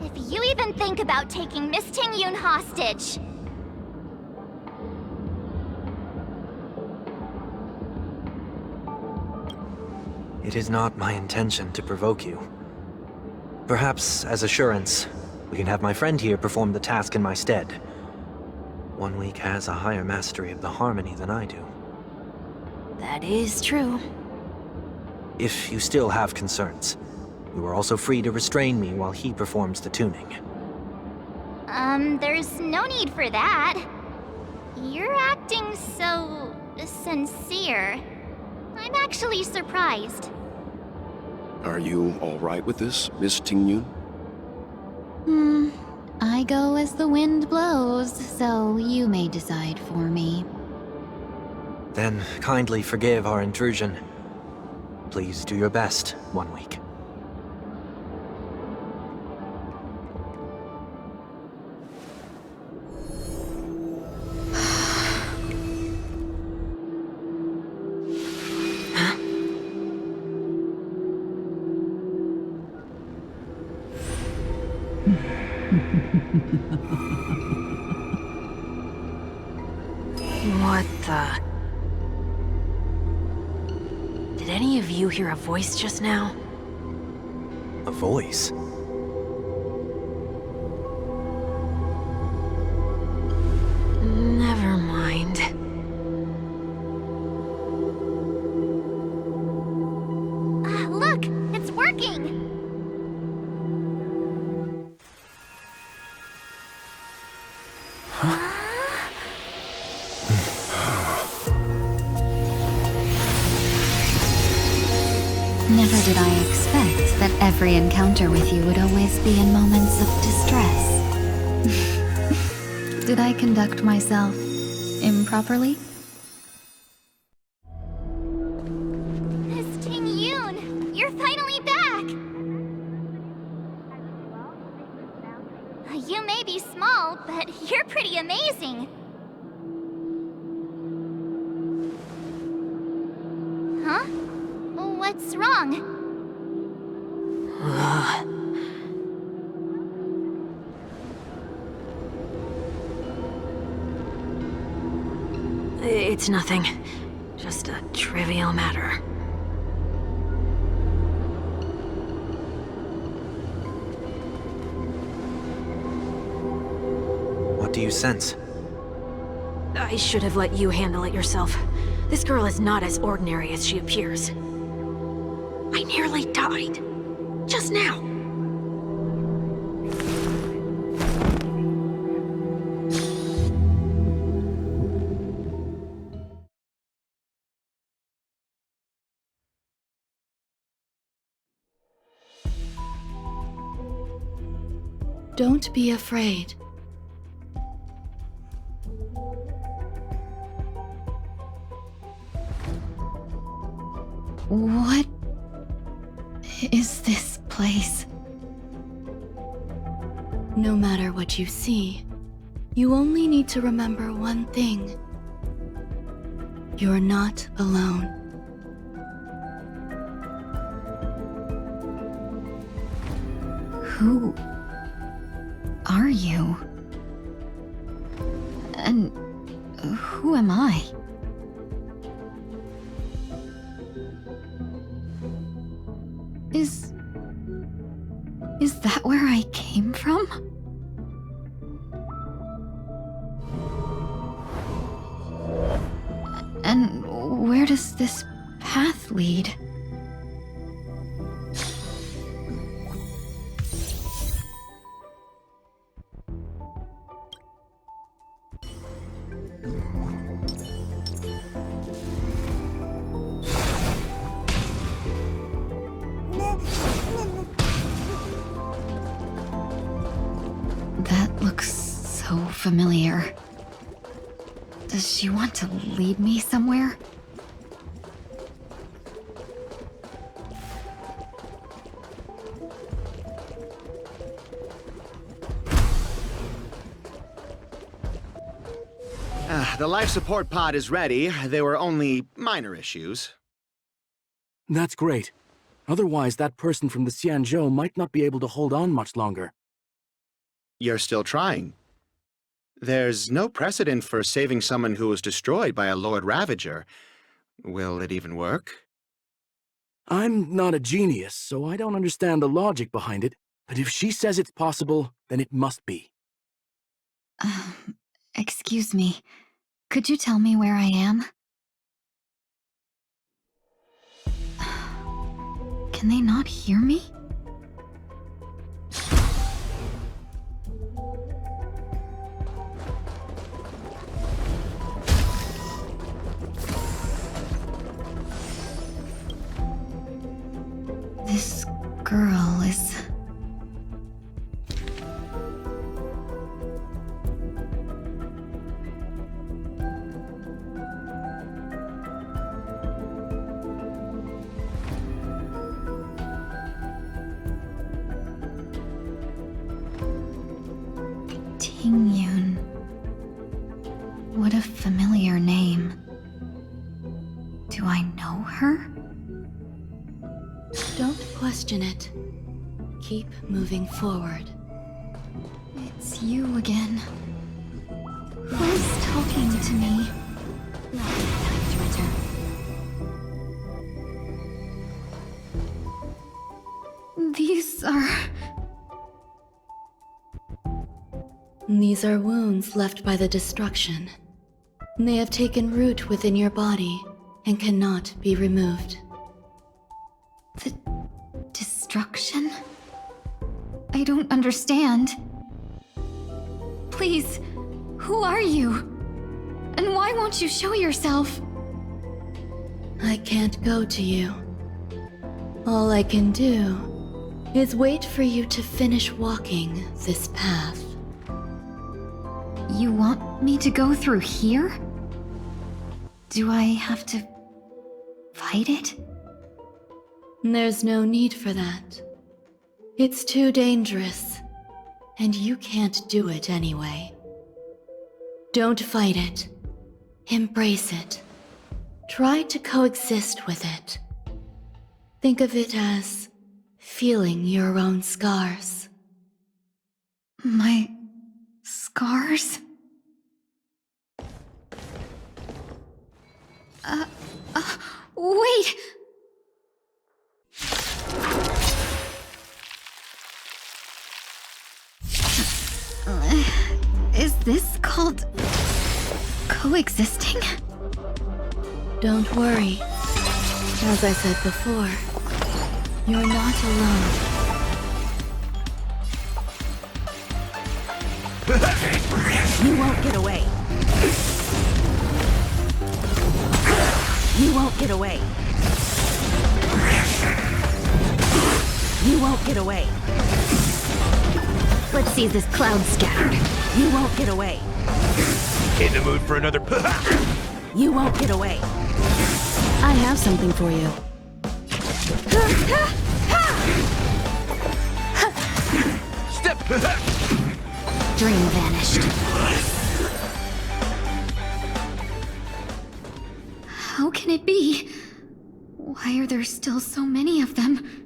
If you even think about taking Miss Tingyuh hostage... It is not my intention to provoke you. Perhaps, as assurance, we can have my friend here perform the task in my stead. 1 week has a higher mastery of the harmony than I do. That is true. If you still have concerns, you are also free to restrain me while he performs the tuning. There's no need for that. You're acting so... sincere. I'm actually surprised. Are you all right with this, Miss Tingyuh? I go as the wind blows, so you may decide for me. Then kindly forgive our intrusion. Please do your best, 1 week. What the... Did any of you hear a voice just now? A voice? Never mind. Look! It's working! Never did I expect that every encounter with you would always be in moments of distress. Did I conduct myself improperly? Miss Tingyuh, you're finally back! You may be small, but you're pretty amazing. Huh? What's wrong? It's nothing. Just a trivial matter. What do you sense? I should have let you handle it yourself. This girl is not as ordinary as she appears. I nearly died. Just now. Don't be afraid. What is this place? No matter what you see, you only need to remember one thing. You're not alone. Who are you? And who am I? Is that where I came from? And where does this path lead? That looks so familiar. Does she want to lead me somewhere? The life support pod is ready. There were only minor issues. That's great. Otherwise, that person from the Xianzhou might not be able to hold on much longer. You're still trying. There's no precedent for saving someone who was destroyed by a Lord Ravager. Will it even work? I'm not a genius, so I don't understand the logic behind it. But if she says it's possible, then it must be. Excuse me. Could you tell me where I am? Can they not hear me? This girl is... Tingyuh. What a familiar name. Do I know her? Don't question it. Keep moving forward. It's you again. Who's talking to me? Time to return. These are wounds left by the destruction. They have taken root within your body and cannot be removed. The destruction? I don't understand. Please, who are you? And why won't you show yourself? I can't go to you. All I can do is wait for you to finish walking this path. You want me to go through here? Do I have to fight it? There's no need for that. It's too dangerous, and you can't do it anyway. Don't fight it. Embrace it. Try to coexist with it. Think of it as feeling your own scars. My scars? Wait! Is this called coexisting? Don't worry. As I said before, you're not alone. You won't get away. You won't get away. You won't get away. Let's see this cloud scattered. You won't get away. In the mood for another You won't get away. I have something for you. Step! Dream vanished. How can it be? Why are there still so many of them?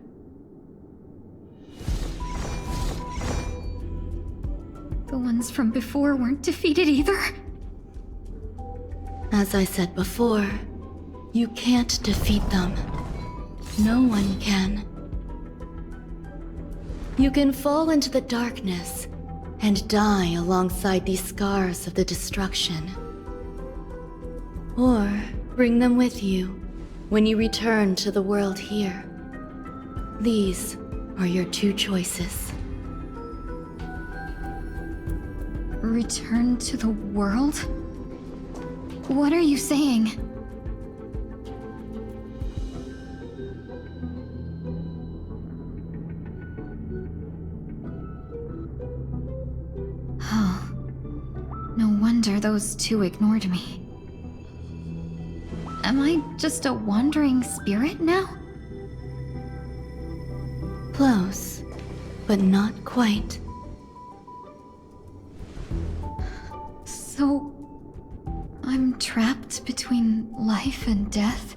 The ones from before weren't defeated either? As I said before, you can't defeat them. No one can. You can fall into the darkness and die alongside these scars of the destruction. Or bring them with you when you return to the world here. These are your two choices. Return to the world? What are you saying? Oh. No wonder those two ignored me. Am I just a wandering spirit now? Close, but not quite. So, I'm trapped between life and death?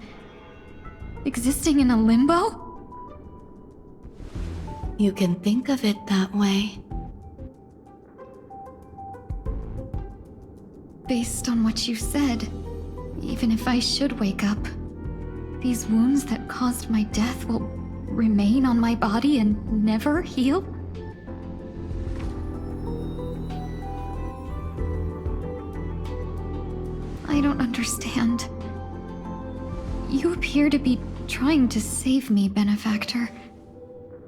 Existing in a limbo? You can think of it that way. Based on what you said, even if I should wake up, these wounds that caused my death will remain on my body and never heal? I don't understand. You appear to be trying to save me, Benefactor.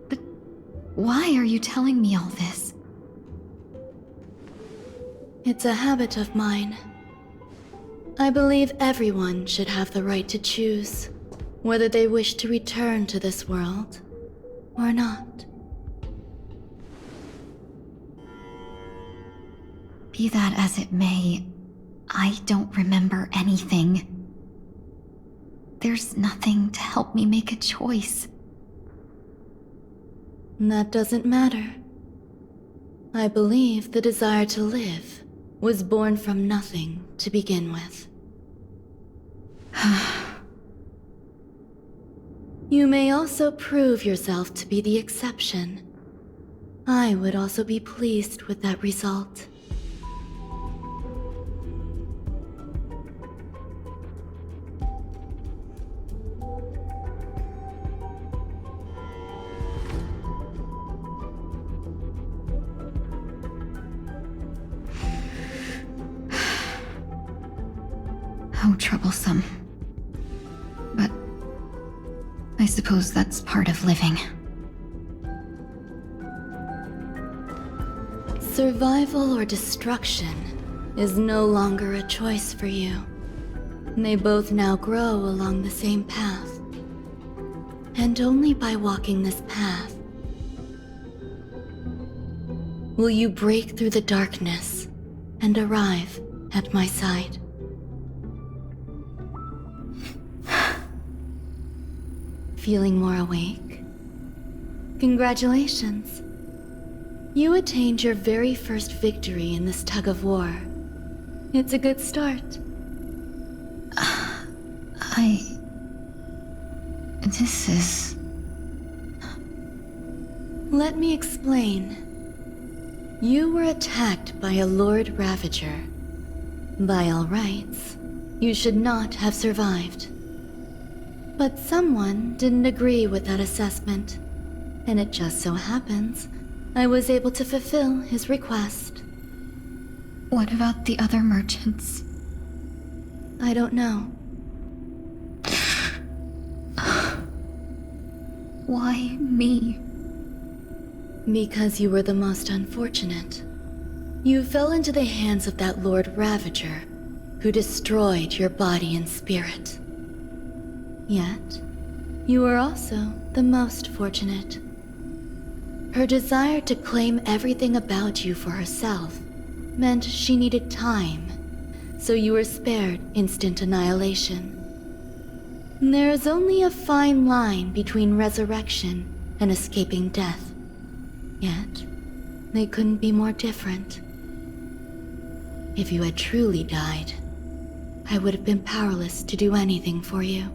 But why are you telling me all this? It's a habit of mine. I believe everyone should have the right to choose whether they wish to return to this world or not. Be that as it may, I don't remember anything. There's nothing to help me make a choice. That doesn't matter. I believe the desire to live was born from nothing to begin with. You may also prove yourself to be the exception. I would also be pleased with that result. How troublesome. But I suppose that's part of living. Survival or destruction is no longer a choice for you. They both now grow along the same path. And only by walking this path will you break through the darkness and arrive at my side. Feeling more awake? Congratulations. You attained your very first victory in this tug of war. It's a good start. This is... Let me explain. You were attacked by a Lord Ravager. By all rights, you should not have survived. But someone didn't agree with that assessment, and it just so happens I was able to fulfill his request. What about the other merchants? I don't know. Why me? Because you were the most unfortunate. You fell into the hands of that Lord Ravager, who destroyed your body and spirit. Yet, you were also the most fortunate. Her desire to claim everything about you for herself meant she needed time, so you were spared instant annihilation. There is only a fine line between resurrection and escaping death. Yet, they couldn't be more different. If you had truly died, I would have been powerless to do anything for you.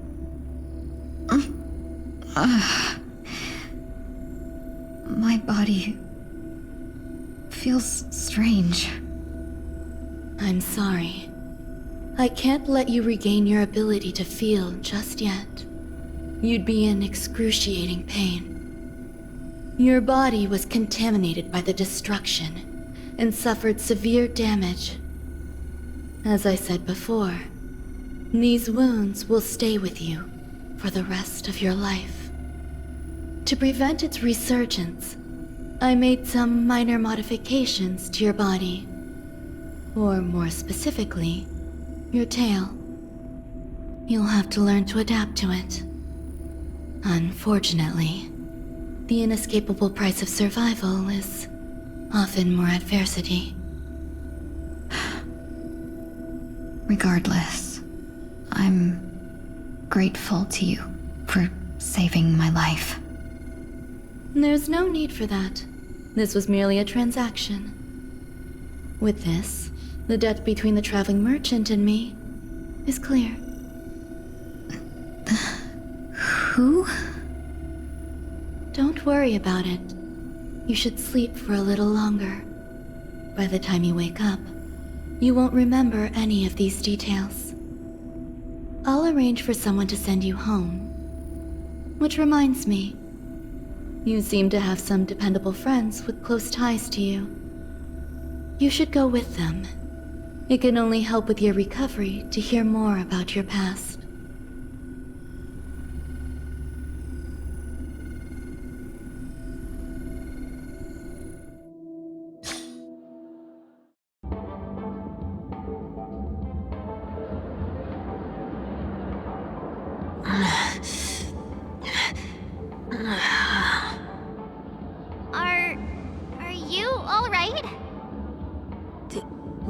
My body feels strange. I'm sorry. I can't let you regain your ability to feel just yet. You'd be in excruciating pain. Your body was contaminated by the destruction and suffered severe damage. As I said before, these wounds will stay with you for the rest of your life. To prevent its resurgence, I made some minor modifications to your body. Or more specifically, your tail. You'll have to learn to adapt to it. Unfortunately, the inescapable price of survival is often more adversity. Regardless, I'm grateful to you for saving my life. There's no need for that. This was merely a transaction. With this, the debt between the traveling merchant and me is clear. Who? Don't worry about it. You should sleep for a little longer. By the time you wake up, you won't remember any of these details. I'll arrange for someone to send you home. Which reminds me, you seem to have some dependable friends with close ties to you. You should go with them. It can only help with your recovery to hear more about your past. Are you all right?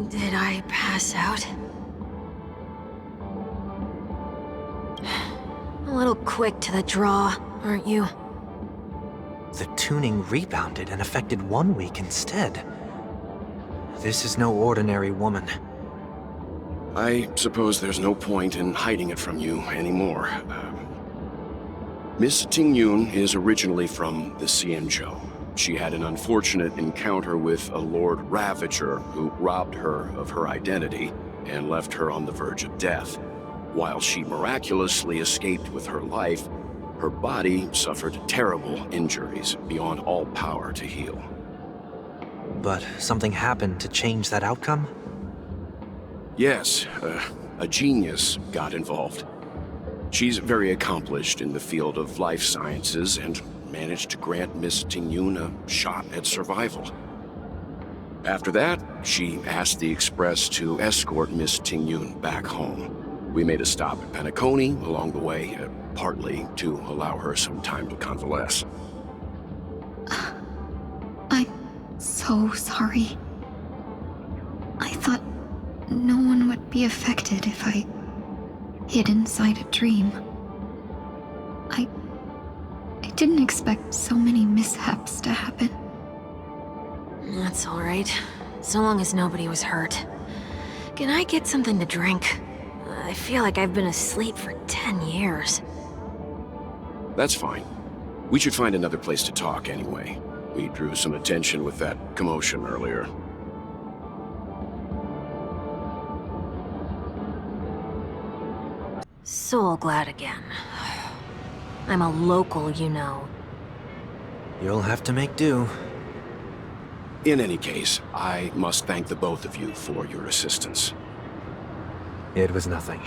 Did I pass out? A little quick to the draw, aren't you? The tuning rebounded and affected 1 week instead. This is no ordinary woman. I suppose there's no point in hiding it from you anymore. Miss Tingyuh is originally from the Jingle. She had an unfortunate encounter with a Lord Ravager who robbed her of her identity and left her on the verge of death. While she miraculously escaped with her life, her body suffered terrible injuries beyond all power to heal. But something happened to change that outcome? Yes, a genius got involved. She's very accomplished in the field of life sciences and managed to grant Miss Tingyuh a shot at survival. After that, she asked the Express to escort Miss Tingyuh back home. We made a stop at Penacony along the way, partly to allow her some time to convalesce. I'm so sorry. I thought no one would be affected if I hid inside a dream. I didn't expect so many mishaps to happen. That's all right. So long as nobody was hurt. Can I get something to drink? I feel like I've been asleep for 10 years. That's fine. We should find another place to talk anyway. We drew some attention with that commotion earlier. So glad again. I'm a local, you know. You'll have to make do. In any case, I must thank the both of you for your assistance. It was nothing.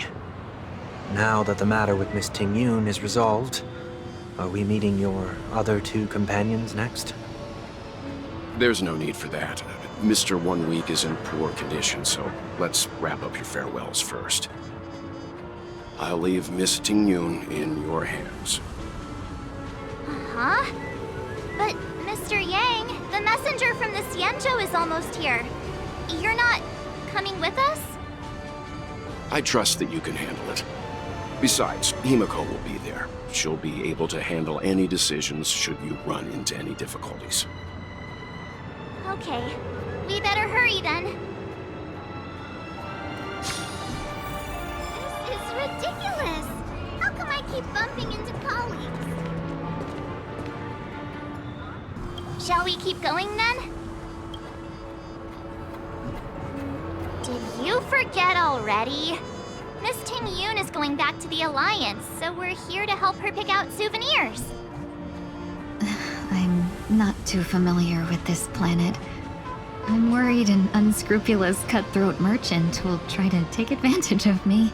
Now that the matter with Miss Tingyuh is resolved, are we meeting your other two companions next? There's no need for that. Mr. 1 Week is in poor condition, so let's wrap up your farewells first. I'll leave Miss Tingyuh in your hands. Huh? But, Mr. Yang, the messenger from the Xianzhou is almost here. You're not coming with us? I trust that you can handle it. Besides, Himiko will be there. She'll be able to handle any decisions should you run into any difficulties. Okay, we better hurry then. This is ridiculous! How come I keep bumping into colleagues? Shall we keep going then? Did you forget already? Miss Tingyuh is going back to the Alliance, so we're here to help her pick out souvenirs. I'm not too familiar with this planet. I'm worried an unscrupulous cutthroat merchant will try to take advantage of me.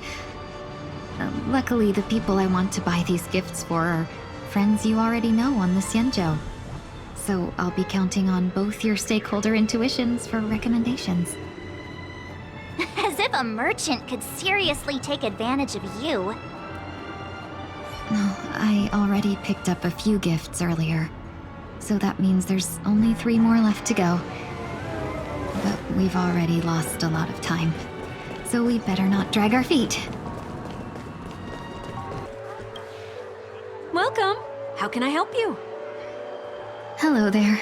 Luckily, the people I want to buy these gifts for are friends you already know on the Xianzhou. So I'll be counting on both your stakeholder intuitions for recommendations. As if a merchant could seriously take advantage of you. No, I already picked up a few gifts earlier. So that means there's only 3 more left to go. But we've already lost a lot of time. So we better not drag our feet. Welcome. How can I help you? Hello there.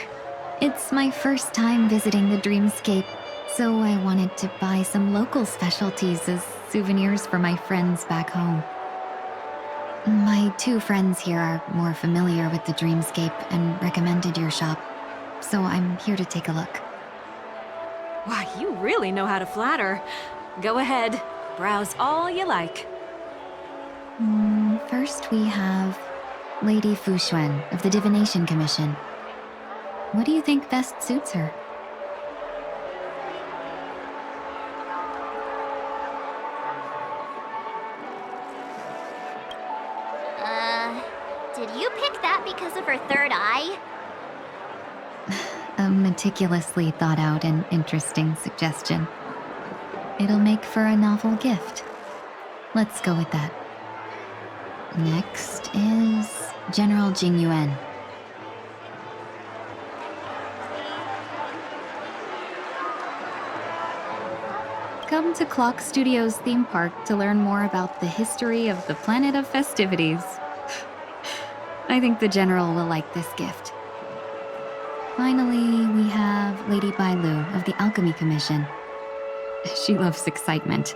It's my first time visiting the Dreamscape, so I wanted to buy some local specialties as souvenirs for my friends back home. My 2 friends here are more familiar with the Dreamscape and recommended your shop, so I'm here to take a look. Wow, you really know how to flatter. Go ahead. Browse all you like. First we have Lady Fuxuan of the Divination Commission. What do you think best suits her? Did you pick that because of her third eye? A meticulously thought out and interesting suggestion. It'll make for a novel gift. Let's go with that. Next is General Jingyuan. Come to Clock Studios theme park to learn more about the history of the planet of festivities. I think the General will like this gift. Finally, we have Lady Bailu of the Alchemy Commission. She loves excitement.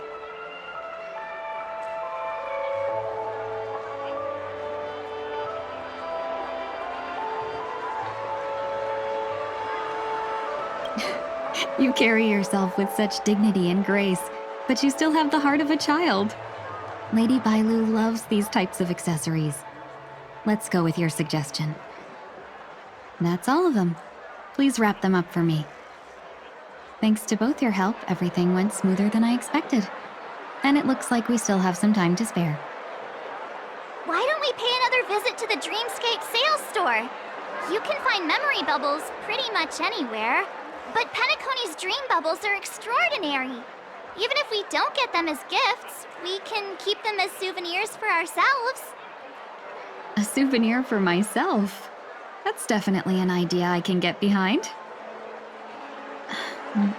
You carry yourself with such dignity and grace, but you still have the heart of a child. Lady Bailu loves these types of accessories. Let's go with your suggestion. That's all of them. Please wrap them up for me. Thanks to both your help, everything went smoother than I expected. And it looks like we still have some time to spare. Why don't we pay another visit to the Dreamscape sales store? You can find memory bubbles pretty much anywhere. But Penacony's dream bubbles are extraordinary. Even if we don't get them as gifts, we can keep them as souvenirs for ourselves. A souvenir for myself? That's definitely an idea I can get behind.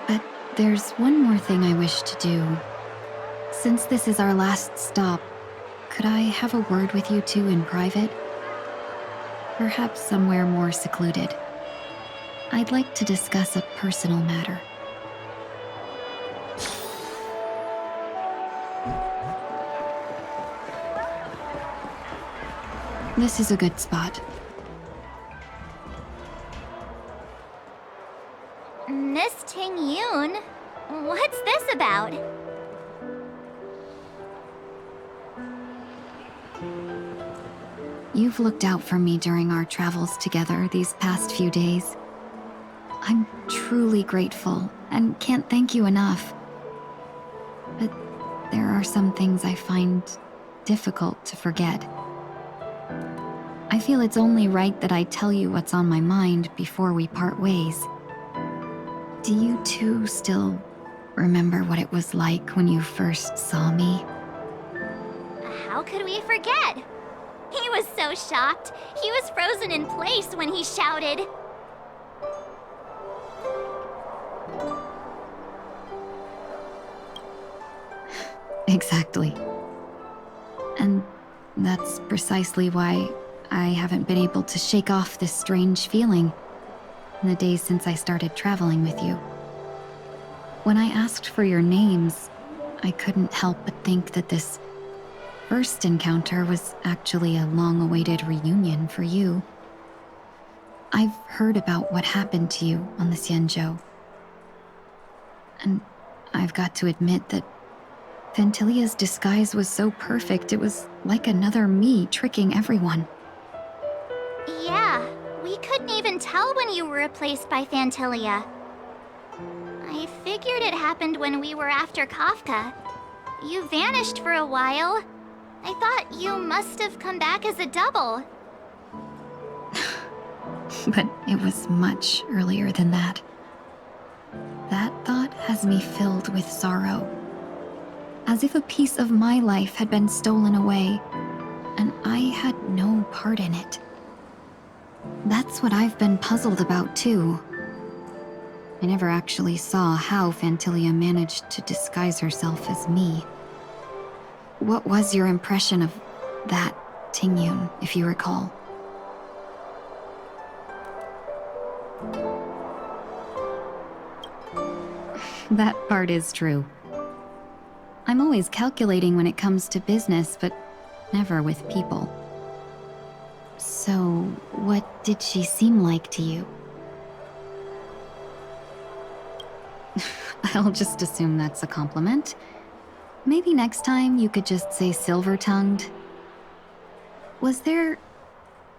But there's one more thing I wish to do. Since this is our last stop, could I have a word with you two in private? Perhaps somewhere more secluded. I'd like to discuss a personal matter. This is a good spot. Miss Tingyuh, what's this about? You've looked out for me during our travels together these past few days. I'm truly grateful and can't thank you enough. But there are some things I find difficult to forget. I feel it's only right that I tell you what's on my mind before we part ways. Do you two still remember what it was like when you first saw me? How could we forget? He was so shocked. He was frozen in place when he shouted. Exactly. And that's precisely why I haven't been able to shake off this strange feeling in the days since I started traveling with you. When I asked for your names, I couldn't help but think that this first encounter was actually a long-awaited reunion for you. I've heard about what happened to you on the Xianzhou. And I've got to admit that Phantylia's disguise was so perfect, it was like another me tricking everyone. Yeah, we couldn't even tell when you were replaced by Phantylia. I figured it happened when we were after Kafka. You vanished for a while. I thought you must have come back as a double. But it was much earlier than that. That thought has me filled with sorrow. As if a piece of my life had been stolen away, and I had no part in it. That's what I've been puzzled about, too. I never actually saw how Phantylia managed to disguise herself as me. What was your impression of that Tingyuh, if you recall? That part is true. I'm always calculating when it comes to business, but never with people. So, what did she seem like to you? I'll just assume that's a compliment. Maybe next time you could just say silver-tongued. Was there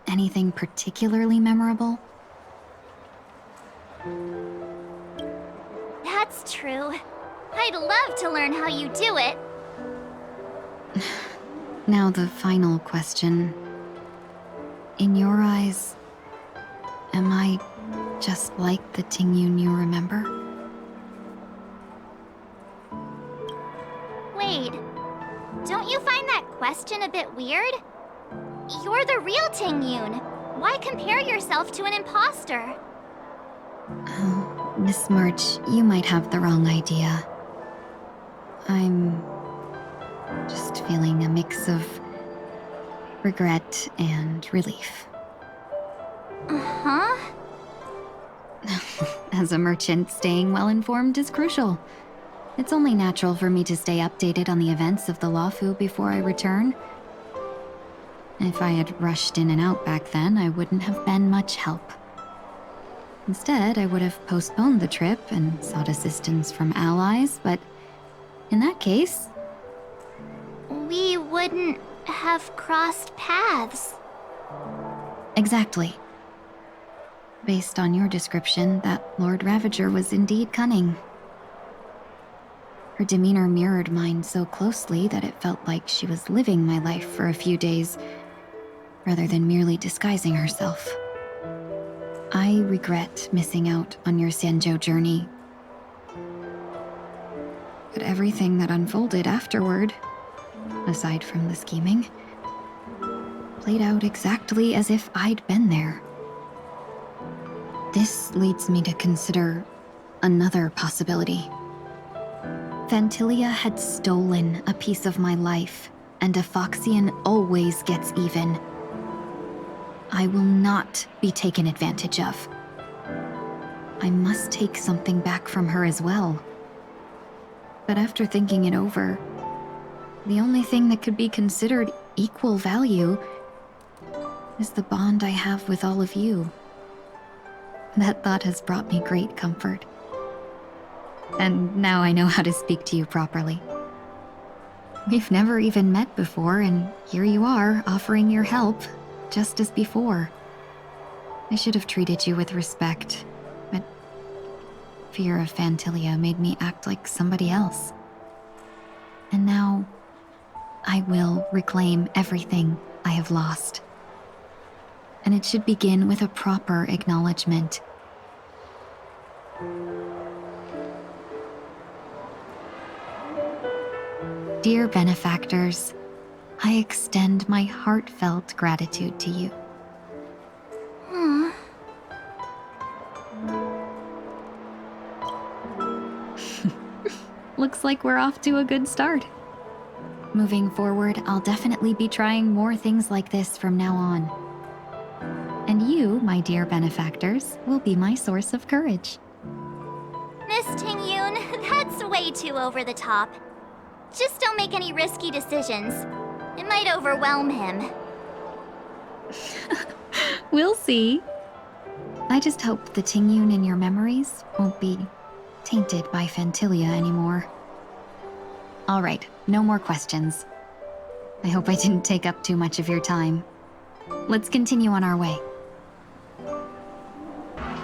anything particularly memorable? That's true. I'd love to learn how you do it. Now the final question. In your eyes, am I just like the Tingyuh you remember? Wait, don't you find that question a bit weird? You're the real Tingyuh. Why compare yourself to an imposter? Oh, Miss March, you might have the wrong idea. I'm just feeling a mix of regret and relief. Uh-huh? As a merchant, staying well-informed is crucial. It's only natural for me to stay updated on the events of the Lawfu before I return. If I had rushed in and out back then, I wouldn't have been much help. Instead, I would have postponed the trip and sought assistance from allies, but in that case... We wouldn't have crossed paths. Exactly. Based on your description, that Lord Ravager was indeed cunning. Her demeanor mirrored mine so closely that it felt like she was living my life for a few days, rather than merely disguising herself. I regret missing out on your Xianzhou journey. But everything that unfolded afterward, aside from the scheming, played out exactly as if I'd been there. This leads me to consider another possibility. Phantylia had stolen a piece of my life, and a Foxian always gets even. I will not be taken advantage of. I must take something back from her as well. But after thinking it over, the only thing that could be considered equal value is the bond I have with all of you. That thought has brought me great comfort. And now I know how to speak to you properly. We've never even met before, and here you are, offering your help, just as before. I should have treated you with respect, but fear of Phantilia made me act like somebody else. And now, I will reclaim everything I have lost. And it should begin with a proper acknowledgement. Dear benefactors, I extend my heartfelt gratitude to you. Hmm. Looks like we're off to a good start. Moving forward, I'll definitely be trying more things like this from now on. And you, my dear benefactors, will be my source of courage. Miss Tingyuh, that's way too over the top. Just don't make any risky decisions. It might overwhelm him. We'll see. I just hope the Tingyuh in your memories won't be tainted by Phantilia anymore. All right, no more questions. I hope I didn't take up too much of your time. Let's continue on our way.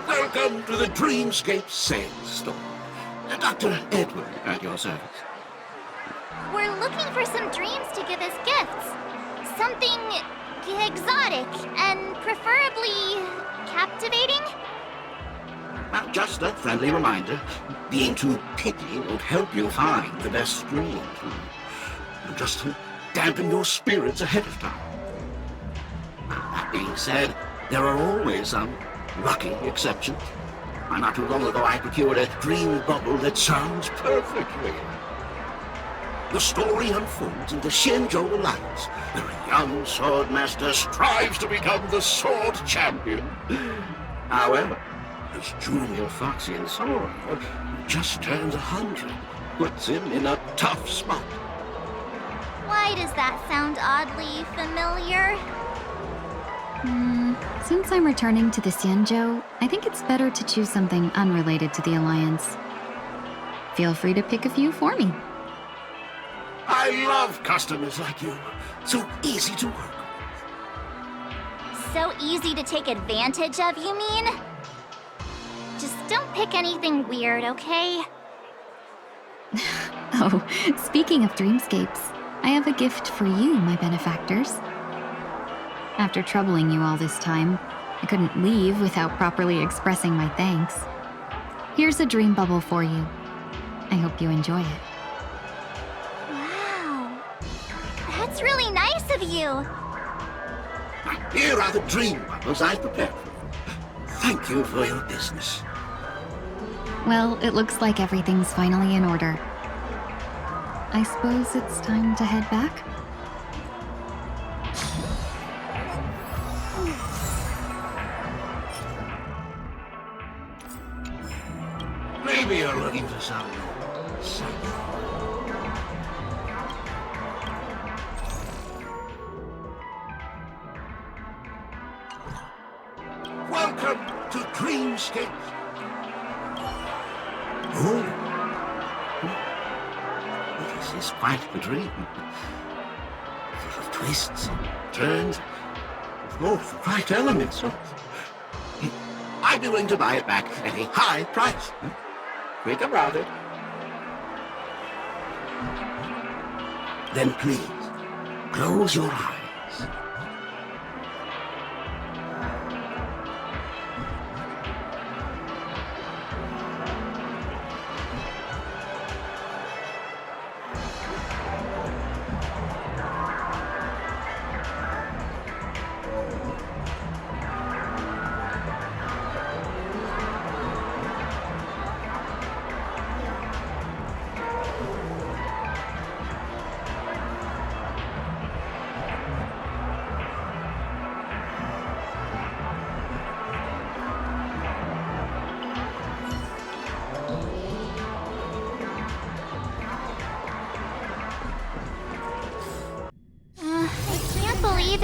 Welcome to the Dreamscape sales store. Dr. Edward at your service. We're looking for some dreams to give as gifts. Something exotic and preferably captivating. Well, just a friendly reminder, being too picky won't help you find the best dreams. Just to dampen your spirits ahead of time. That being said, there are always some lucky exceptions. Not too long ago I procured a dream bubble that sounds perfectly. The story unfolds in the Shenzhou Alliance, where a young swordmaster strives to become the sword champion. However, his junior Foxian sword, who just turned 100, puts him in a tough spot. Why does that sound oddly familiar? Since I'm returning to the Xianzhou, I think it's better to choose something unrelated to the Alliance. Feel free to pick a few for me. I love customers like you. So easy to work with. So easy to take advantage of, you mean? Just don't pick anything weird, okay? Oh, speaking of dreamscapes, I have a gift for you, my benefactors. After troubling you all this time, I couldn't leave without properly expressing my thanks. Here's a dream bubble for you. I hope you enjoy it. Wow. That's really nice of you. Here are the dream bubbles I've prepared for you. Thank you for your business. Well, it looks like everything's finally in order. I suppose it's time to head back? Maybe you're looking for some. Welcome to Dreamscape. Oh, this is quite the dream. Full of twists and turns, with all the right elements. I'd be willing to buy it back at a high price. Quick about it. Then please, close your eyes.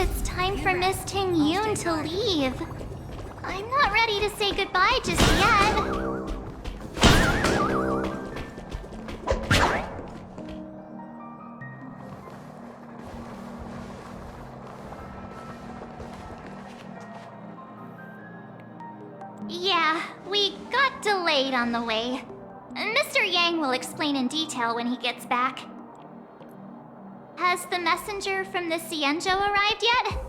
It's time for Miss Tingyuh to leave. I'm not ready to say goodbye just yet. Yeah, we got got delayed on the way. Mr. Yang will explain in detail when he gets back. Has the messenger from the Tingyuh arrived yet?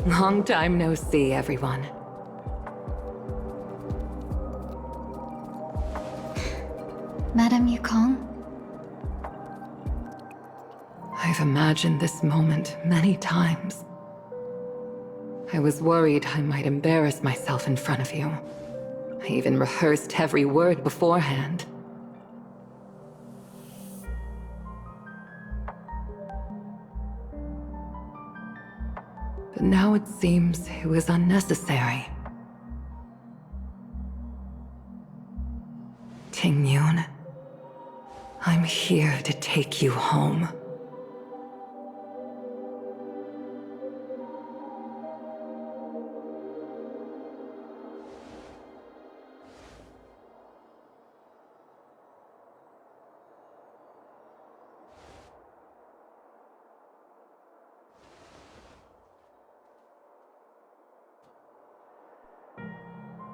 Long time no see, everyone. Madame Yukong? I've imagined this moment many times. I was worried I might embarrass myself in front of you. I even rehearsed every word beforehand. But now it seems it was unnecessary. Tingyuh, I'm here to take you home.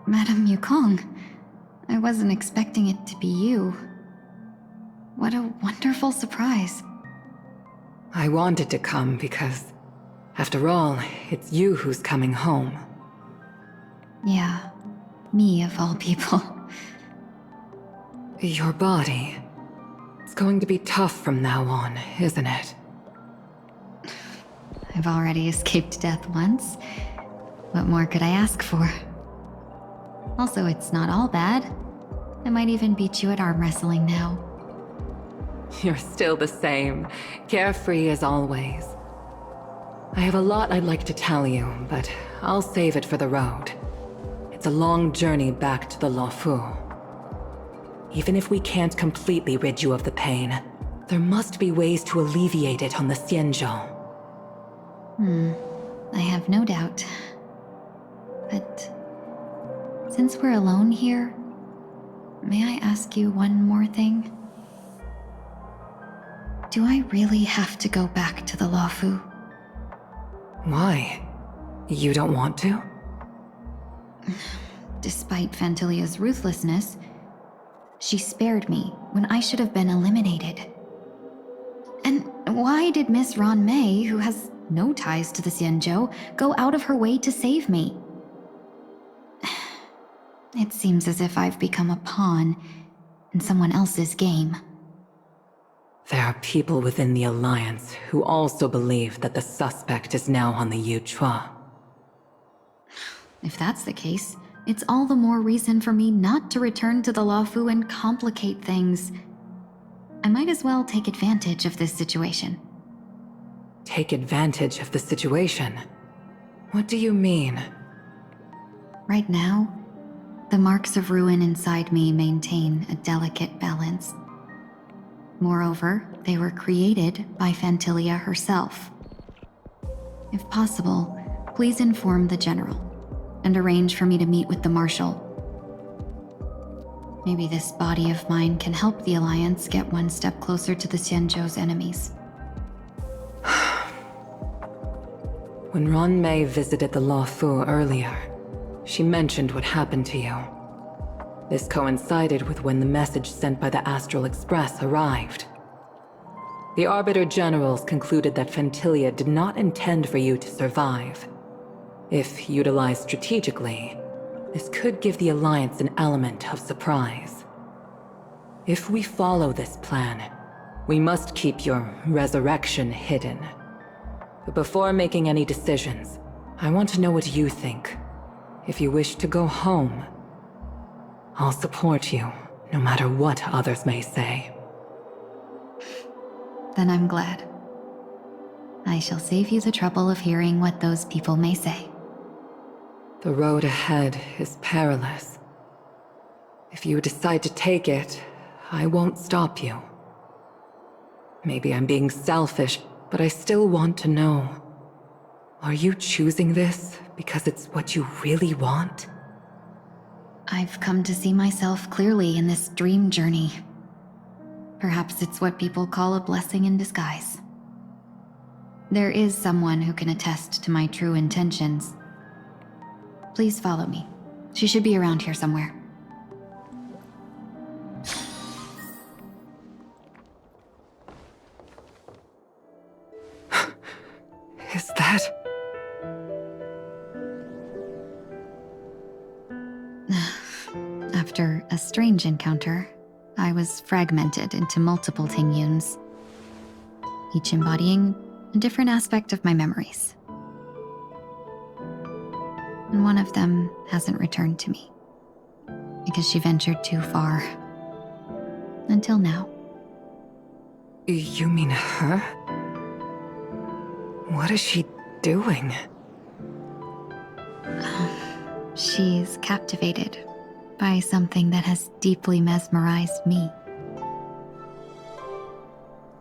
Madame Yukong, I wasn't expecting it to be you. What a wonderful surprise. I wanted to come because, after all, it's you who's coming home. Yeah, me of all people. Your body. It's going to be tough from now on, isn't it? I've already escaped death once. What more could I ask for? Also, it's not all bad. I might even beat you at arm wrestling now. You're still the same, carefree as always. I have a lot I'd like to tell you, but I'll save it for the road. It's a long journey back to the Luofu. Even if we can't completely rid you of the pain, there must be ways to alleviate it on the Tingyuh. I have no doubt. But since we're alone here, may I ask you one more thing? Do I really have to go back to the Luofu? Why? You don't want to? Despite Fantilia's ruthlessness, she spared me when I should have been eliminated. And why did Miss Ron Mei, who has no ties to the Tingyuh, go out of her way to save me? It seems as if I've become a pawn in someone else's game. There are people within the Alliance who also believe that the suspect is now on the Yuchua. If that's the case, it's all the more reason for me not to return to the Luofu and complicate things. I might as well take advantage of this situation. Take advantage of the situation? What do you mean? Right now, the marks of ruin inside me maintain a delicate balance. Moreover, they were created by Fantilia herself. If possible, please inform the General and arrange for me to meet with the Marshal. Maybe this body of mine can help the Alliance get one step closer to the Tingyuh's enemies. When Ron Mei visited the Luofu earlier, she mentioned what happened to you. This coincided with when the message sent by the Astral Express arrived. The Arbiter Generals concluded that Fantilia did not intend for you to survive. If utilized strategically, this could give the Alliance an element of surprise. If we follow this plan, we must keep your resurrection hidden. But before making any decisions, I want to know what you think. If you wish to go home, I'll support you, no matter what others may say. Then I'm glad. I shall save you the trouble of hearing what those people may say. The road ahead is perilous. If you decide to take it, I won't stop you. Maybe I'm being selfish, but I still want to know. Are you choosing this because it's what you really want? I've come to see myself clearly in this dream journey. Perhaps it's what people call a blessing in disguise. There is someone who can attest to my true intentions. Please follow me. She should be around here somewhere. Is that... After a strange encounter, I was fragmented into multiple Tingyuns, each embodying a different aspect of my memories. And one of them hasn't returned to me, because she ventured too far. Until now. You mean her? What is she doing? She's captivated by something that has deeply mesmerized me.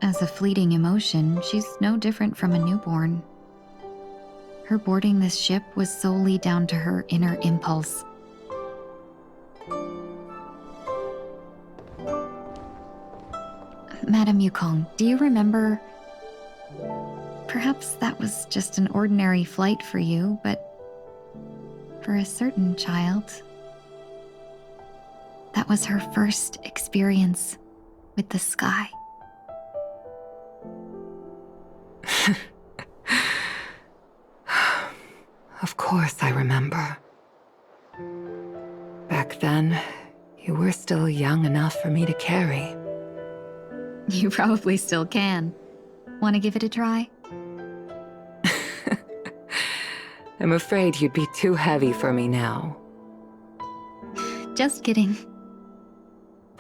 As a fleeting emotion, she's no different from a newborn. Her boarding this ship was solely down to her inner impulse. Madame Yukong, do you remember? Perhaps that was just an ordinary flight for you, but for a certain child, that was her first experience with the sky. Of course I remember. Back then, you were still young enough for me to carry. You probably still can. Want to give it a try? I'm afraid you'd be too heavy for me now. Just kidding.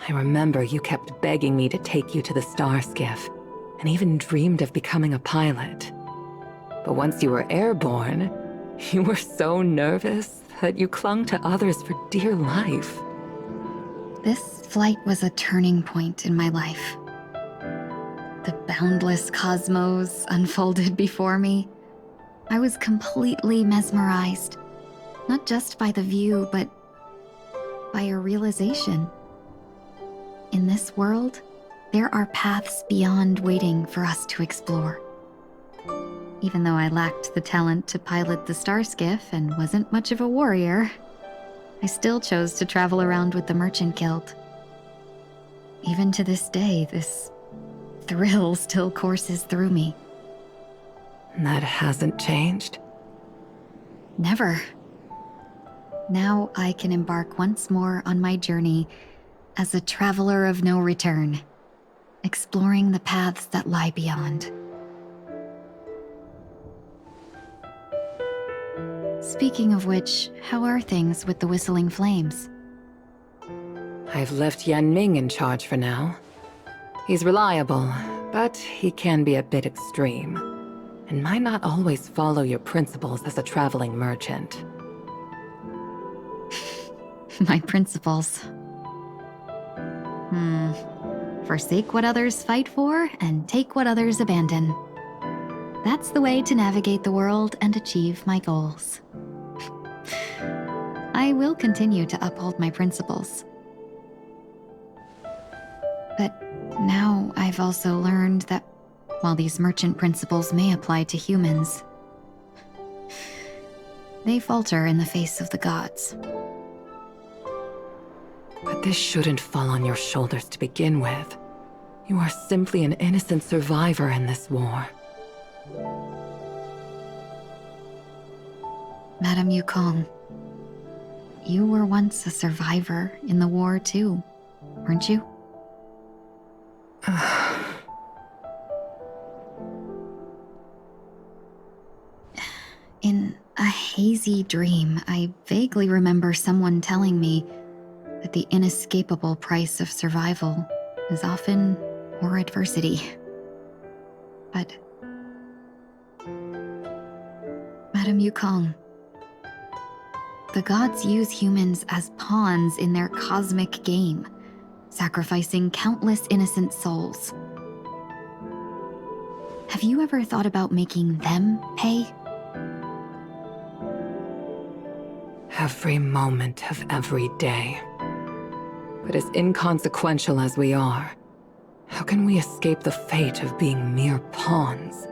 I remember you kept begging me to take you to the star skiff, and even dreamed of becoming a pilot. But once you were airborne, you were so nervous that you clung to others for dear life. This flight was a turning point in my life. The boundless cosmos unfolded before me. I was completely mesmerized, not just by the view, but by a realization. In this world, there are paths beyond waiting for us to explore. Even though I lacked the talent to pilot the star skiff and wasn't much of a warrior, I still chose to travel around with the Merchant Guild. Even to this day, this thrill still courses through me. That hasn't changed? Never. Now I can embark once more on my journey as a traveler of no return, exploring the paths that lie beyond. Speaking of which, how are things with the Whistling Flames? I've left Yan Ming in charge for now. He's reliable, but he can be a bit extreme, and might not always follow your principles as a traveling merchant. My principles. Forsake what others fight for, and take what others abandon. That's the way to navigate the world and achieve my goals. I will continue to uphold my principles. But now I've also learned that while these merchant principles may apply to humans, they falter in the face of the gods. But this shouldn't fall on your shoulders to begin with. You are simply an innocent survivor in this war. Madame Yukong, you were once a survivor in the war too, weren't you? In a hazy dream, I vaguely remember someone telling me that the inescapable price of survival is often more adversity. But Madame Yukong, the gods use humans as pawns in their cosmic game, sacrificing countless innocent souls. Have you ever thought about making them pay? Every moment of every day. But as inconsequential as we are, how can we escape the fate of being mere pawns?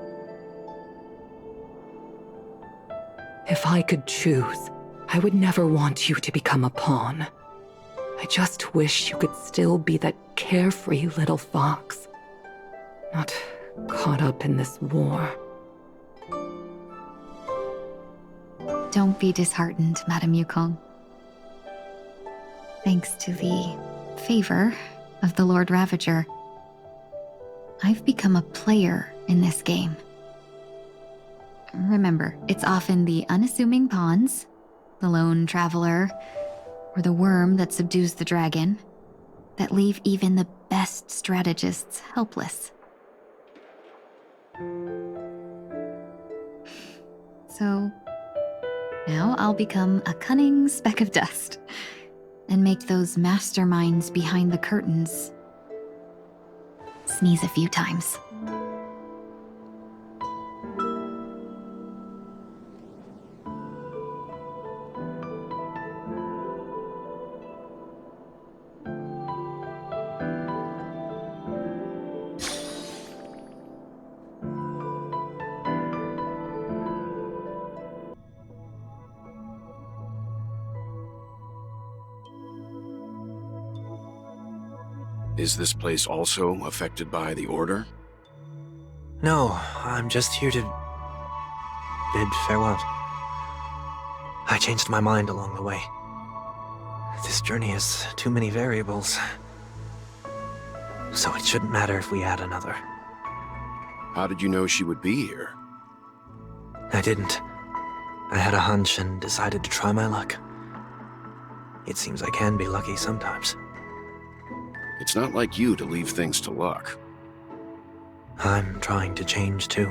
If I could choose, I would never want you to become a pawn. I just wish you could still be that carefree little fox, not caught up in this war. Don't be disheartened, Madame Yukong. Thanks to the favor of the Lord Ravager, I've become a player in this game. Remember, it's often the unassuming pawns, the lone traveler, or the worm that subdues the dragon, that leave even the best strategists helpless. So, now I'll become a cunning speck of dust, and make those masterminds behind the curtains sneeze a few times. Is this place also affected by the Order? No, I'm just here to bid farewell. I changed my mind along the way. This journey has too many variables. So it shouldn't matter if we add another. How did you know she would be here? I didn't. I had a hunch and decided to try my luck. It seems I can be lucky sometimes. It's not like you to leave things to luck. I'm trying to change too.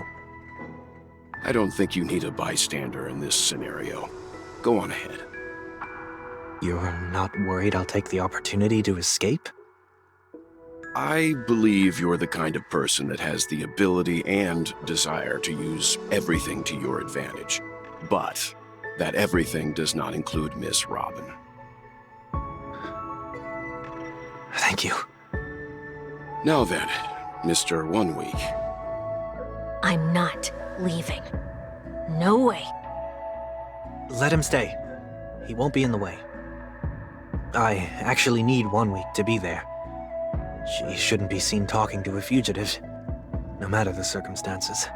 I don't think you need a bystander in this scenario. Go on ahead. You're not worried I'll take the opportunity to escape? I believe you're the kind of person that has the ability and desire to use everything to your advantage. But that everything does not include Miss Robin. Thank you. Now then, Mr. 1 Week. I'm not leaving. No way. Let him stay. He won't be in the way. I actually need 1 week to be there. She shouldn't be seen talking to a fugitive, no matter the circumstances.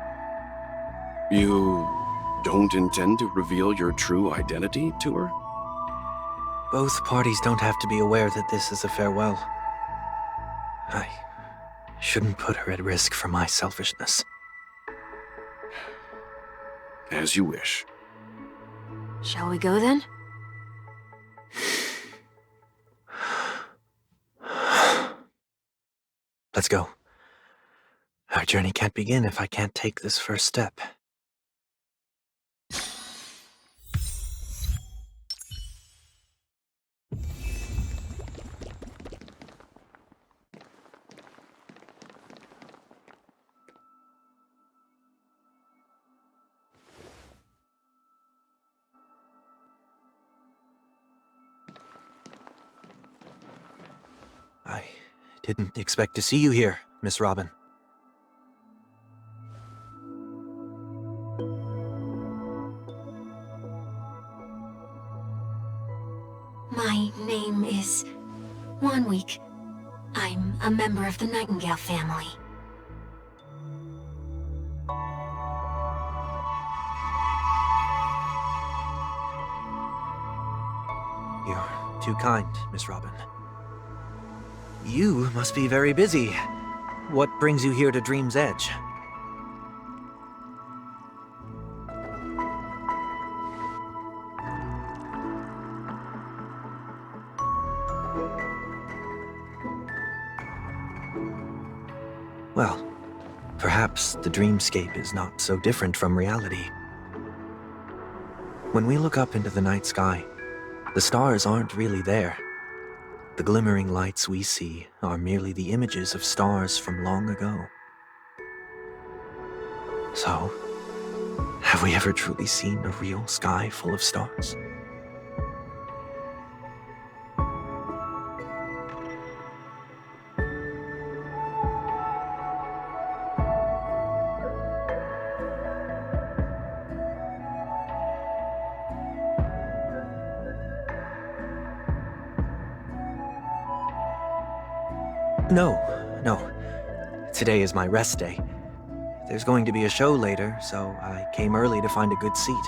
You don't intend to reveal your true identity to her? Both parties don't have to be aware that this is a farewell. I shouldn't put her at risk for my selfishness. As you wish. Shall we go then? Let's go. Our journey can't begin if I can't take this first step. I didn't expect to see you here, Miss Robin. My name is 1 Week. I'm a member of the Nightingale family. You're too kind, Miss Robin. You must be very busy. What brings you here to Dream's Edge? Well, perhaps the dreamscape is not so different from reality. When we look up into the night sky, the stars aren't really there. The glimmering lights we see are merely the images of stars from long ago. So, have we ever truly seen a real sky full of stars? No, no. Today is my rest day. There's going to be a show later, so I came early to find a good seat.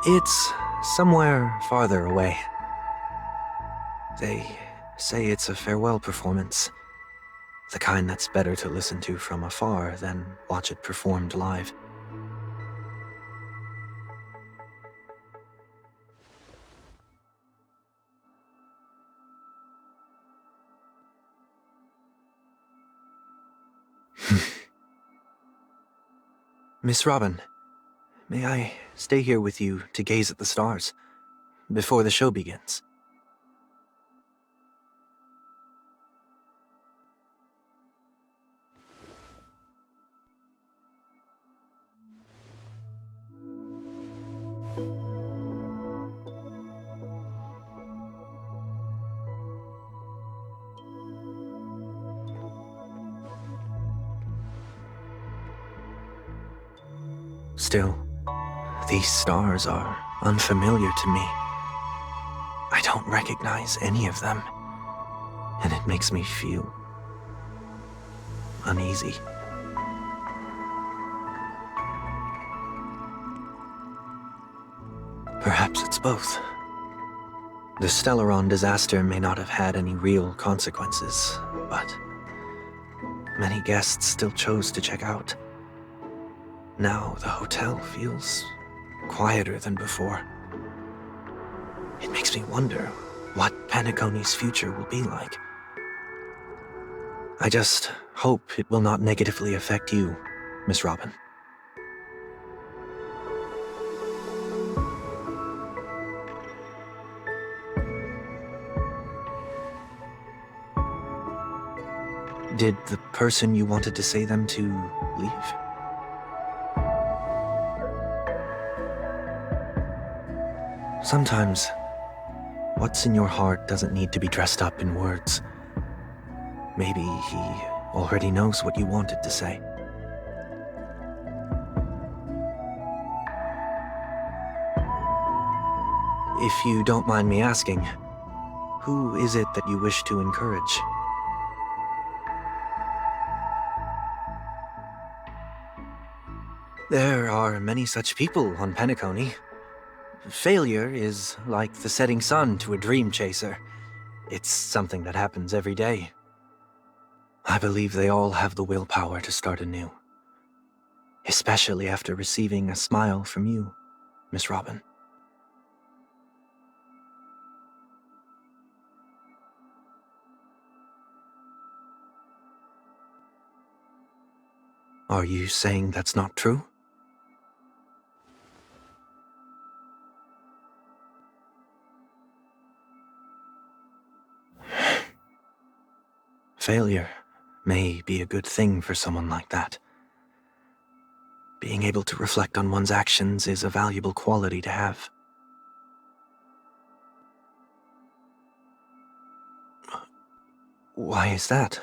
It's somewhere farther away. They say it's a farewell performance. The kind that's better to listen to from afar than watch it performed live. Miss Robin, may I stay here with you to gaze at the stars before the show begins? Still, these stars are unfamiliar to me. I don't recognize any of them, and it makes me feel uneasy. Perhaps it's both. The Stellaron disaster may not have had any real consequences, but many guests still chose to check out. Now the hotel feels quieter than before. It makes me wonder what Penacony's future will be like. I just hope it will not negatively affect you, Miss Robin. Did the person you wanted to say them to leave? Sometimes, what's in your heart doesn't need to be dressed up in words. Maybe he already knows what you wanted to say. If you don't mind me asking, who is it that you wish to encourage? There are many such people on Penacony. Failure is like the setting sun to a dream chaser. It's something that happens every day. I believe they all have the willpower to start anew. Especially after receiving a smile from you, Miss Robin. Are you saying that's not true? Failure may be a good thing for someone like that. Being able to reflect on one's actions is a valuable quality to have. Why is that?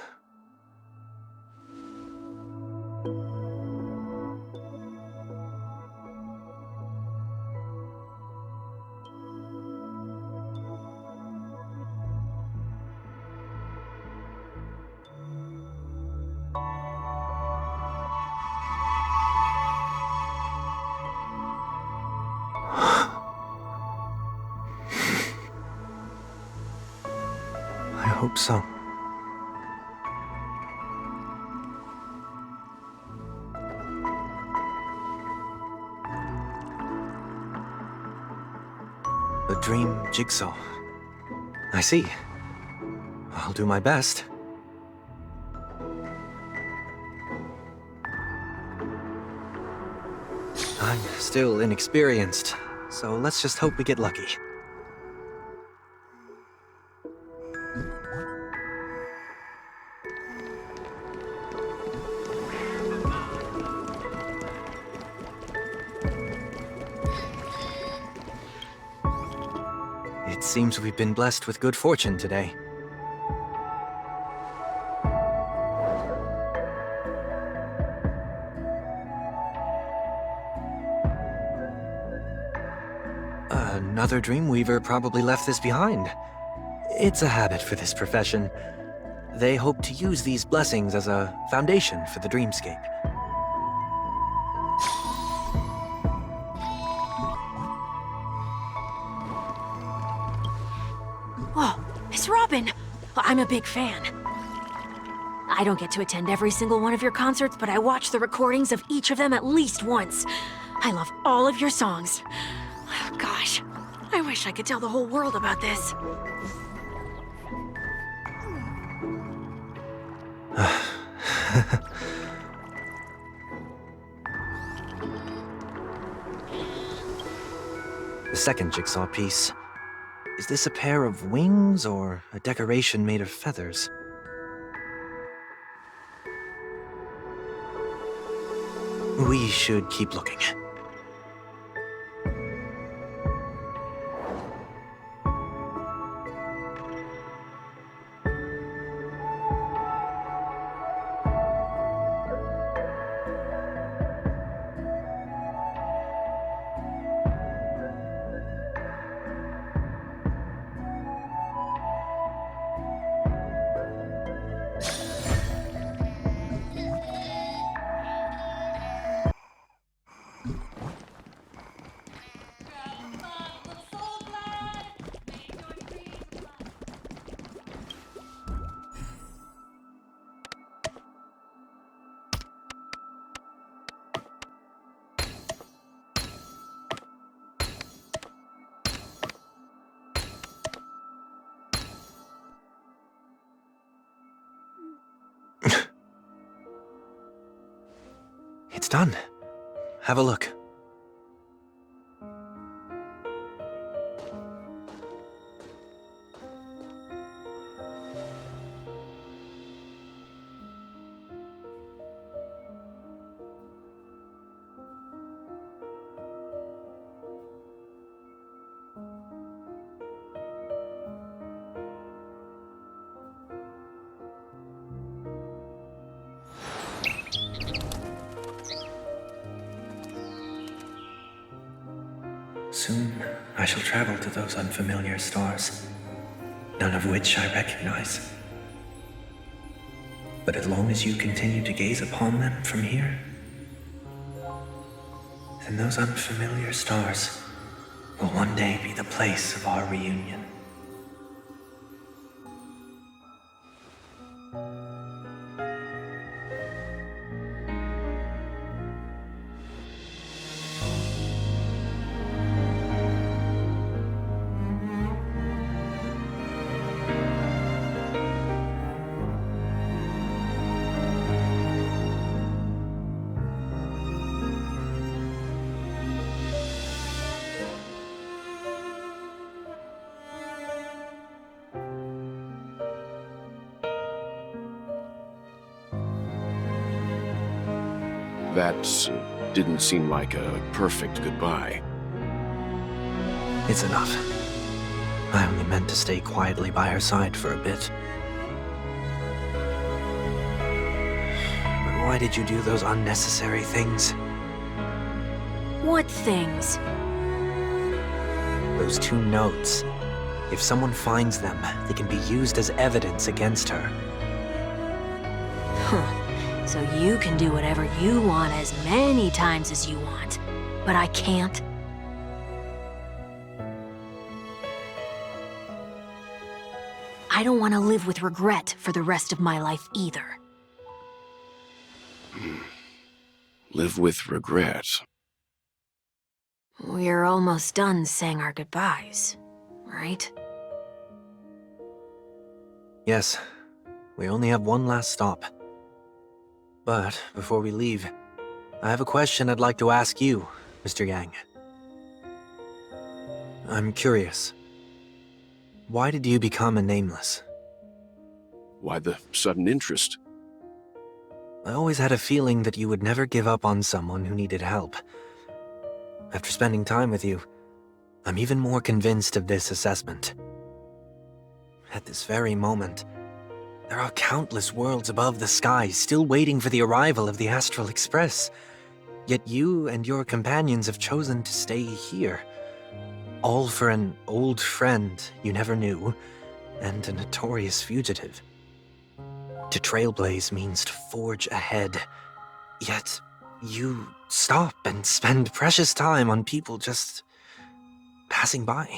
I hope so. A dream jigsaw. I see. I'll do my best. I'm still inexperienced, so let's just hope we get lucky. It seems we've been blessed with good fortune today. Another Dreamweaver probably left this behind. It's a habit for this profession. They hope to use these blessings as a foundation for the dreamscape. Oh, Miss Robin! I'm a big fan. I don't get to attend every single one of your concerts, but I watch the recordings of each of them at least once. I love all of your songs. Gosh, I wish I could tell the whole world about this. The second jigsaw piece. Is this a pair of wings or a decoration made of feathers? We should keep looking. It's done. Have a look. Soon, I shall travel to those unfamiliar stars, none of which I recognize. But as long as you continue to gaze upon them from here, then those unfamiliar stars will one day be the place of our reunion. That didn't seem like a perfect goodbye. It's enough. I only meant to stay quietly by her side for a bit. But why did you do those unnecessary things? What things? Those 2 notes. If someone finds them, they can be used as evidence against her. Huh. So you can do whatever you want as many times as you want, but I can't? I don't want to live with regret for the rest of my life either. Live with regret. We're almost done saying our goodbyes, right? Yes, we only have one last stop. But before we leave, I have a question I'd like to ask you, Mr. Yang. I'm curious. Why did you become a Nameless? Why the sudden interest? I always had a feeling that you would never give up on someone who needed help. After spending time with you, I'm even more convinced of this assessment. At this very moment, there are countless worlds above the sky still waiting for the arrival of the Astral Express. Yet you and your companions have chosen to stay here. All for an old friend you never knew, and a notorious fugitive. To trailblaze means to forge ahead. Yet, you stop and spend precious time on people just passing by.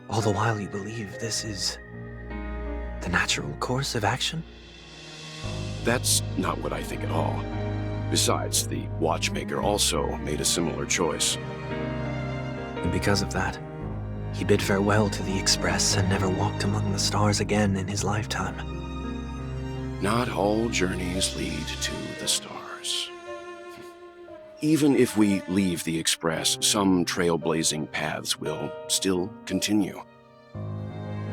All the while you believe this is the natural course of action? That's not what I think at all. Besides, the watchmaker also made a similar choice. And because of that, he bid farewell to the Express and never walked among the stars again in his lifetime. Not all journeys lead to the stars. Even if we leave the Express, some trailblazing paths will still continue.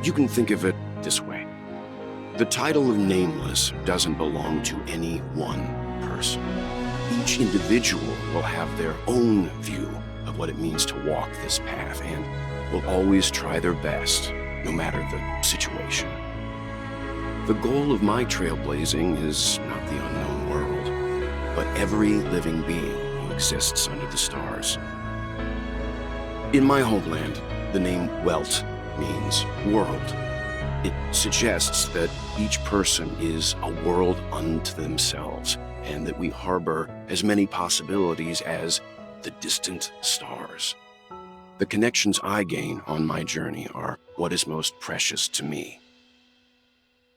You can think of it this way. The title of Nameless doesn't belong to any one person. Each individual will have their own view of what it means to walk this path and will always try their best, no matter the situation. The goal of my trailblazing is not the unknown world, but every living being who exists under the stars. In my homeland, the name Welt means world. It suggests that each person is a world unto themselves, and that we harbor as many possibilities as the distant stars. The connections I gain on my journey are what is most precious to me.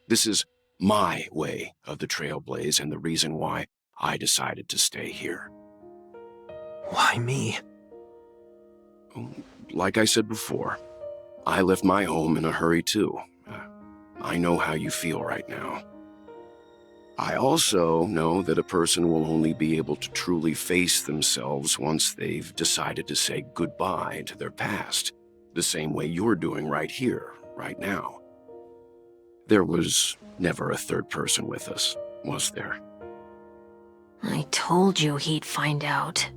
This is my way of the trailblaze and the reason why I decided to stay here. Why me? Like I said before, I left my home in a hurry too. I know how you feel right now. I also know that a person will only be able to truly face themselves once they've decided to say goodbye to their past, the same way you're doing right here, right now. There was never a third person with us, was there? I told you he'd find out.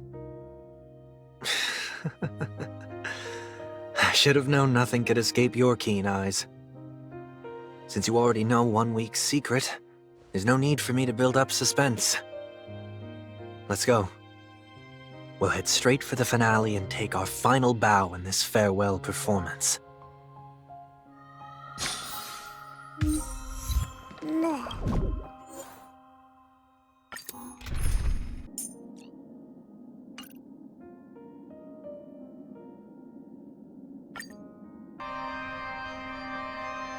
I should have known nothing could escape your keen eyes. Since you already know 1 week's secret, there's no need for me to build up suspense. Let's go. We'll head straight for the finale and take our final bow in this farewell performance.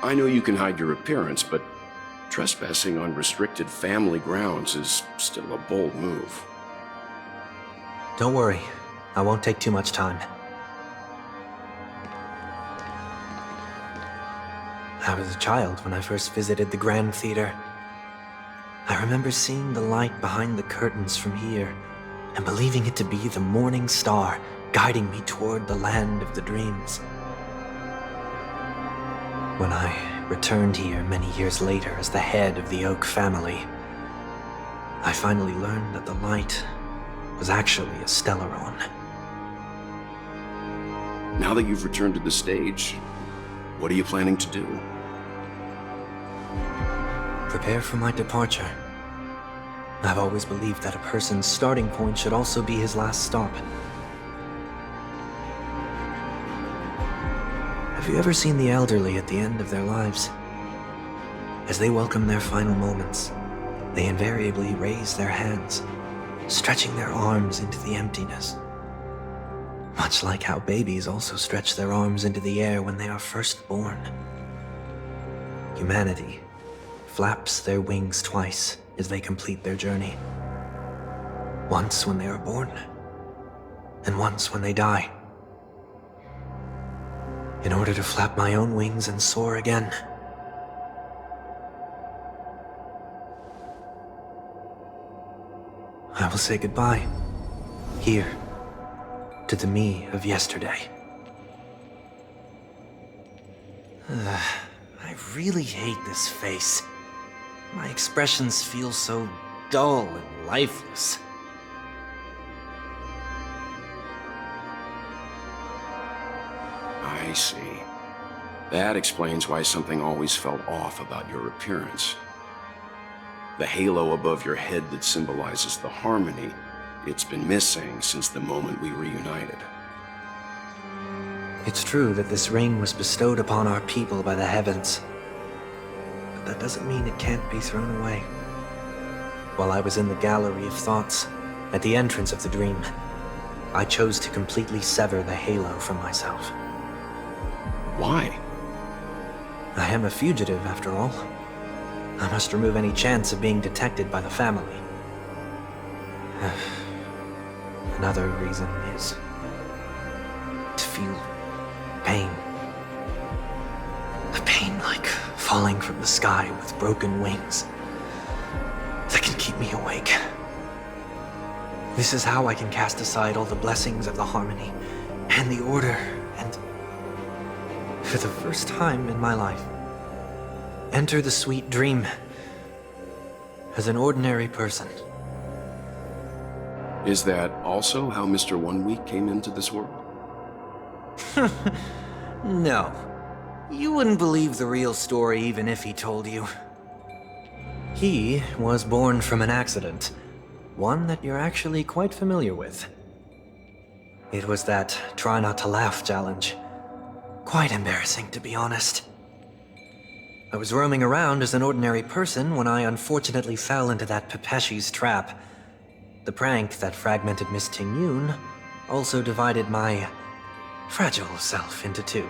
I know you can hide your appearance, but trespassing on restricted family grounds is still a bold move. Don't worry, I won't take too much time. I was a child when I first visited the Grand Theater. I remember seeing the light behind the curtains from here and believing it to be the morning star guiding me toward the land of the dreams. When I returned here many years later as the head of the Oak family, I finally learned that the light was actually a stellaron. Now that you've returned to the stage, what are you planning to do? Prepare for my departure. I've always believed that a person's starting point should also be his last stop. Have you ever seen the elderly at the end of their lives? As they welcome their final moments, they invariably raise their hands, stretching their arms into the emptiness. Much like how babies also stretch their arms into the air when they are first born. Humanity flaps their wings twice as they complete their journey. Once when they are born, and once when they die. In order to flap my own wings and soar again. I will say goodbye, here, to the me of yesterday. I really hate this face. My expressions feel so dull and lifeless. I see. That explains why something always felt off about your appearance. The halo above your head that symbolizes the harmony, it's been missing since the moment we reunited. It's true that this ring was bestowed upon our people by the heavens, but that doesn't mean it can't be thrown away. While I was in the gallery of thoughts, at the entrance of the dream, I chose to completely sever the halo from myself. Why? I am a fugitive, after all. I must remove any chance of being detected by the family. Another reason is to feel pain. A pain like falling from the sky with broken wings that can keep me awake. This is how I can cast aside all the blessings of the harmony and the order and, for the first time in my life, enter the sweet dream as an ordinary person. Is that also how Mr. 1 Week came into this world? No. You wouldn't believe the real story even if he told you. He was born from an accident, one that you're actually quite familiar with. It was that try not to laugh challenge. Quite embarrassing, to be honest. I was roaming around as an ordinary person when I unfortunately fell into that Pepeshi's trap. The prank that fragmented Miss Tingyuh also divided my fragile self into two.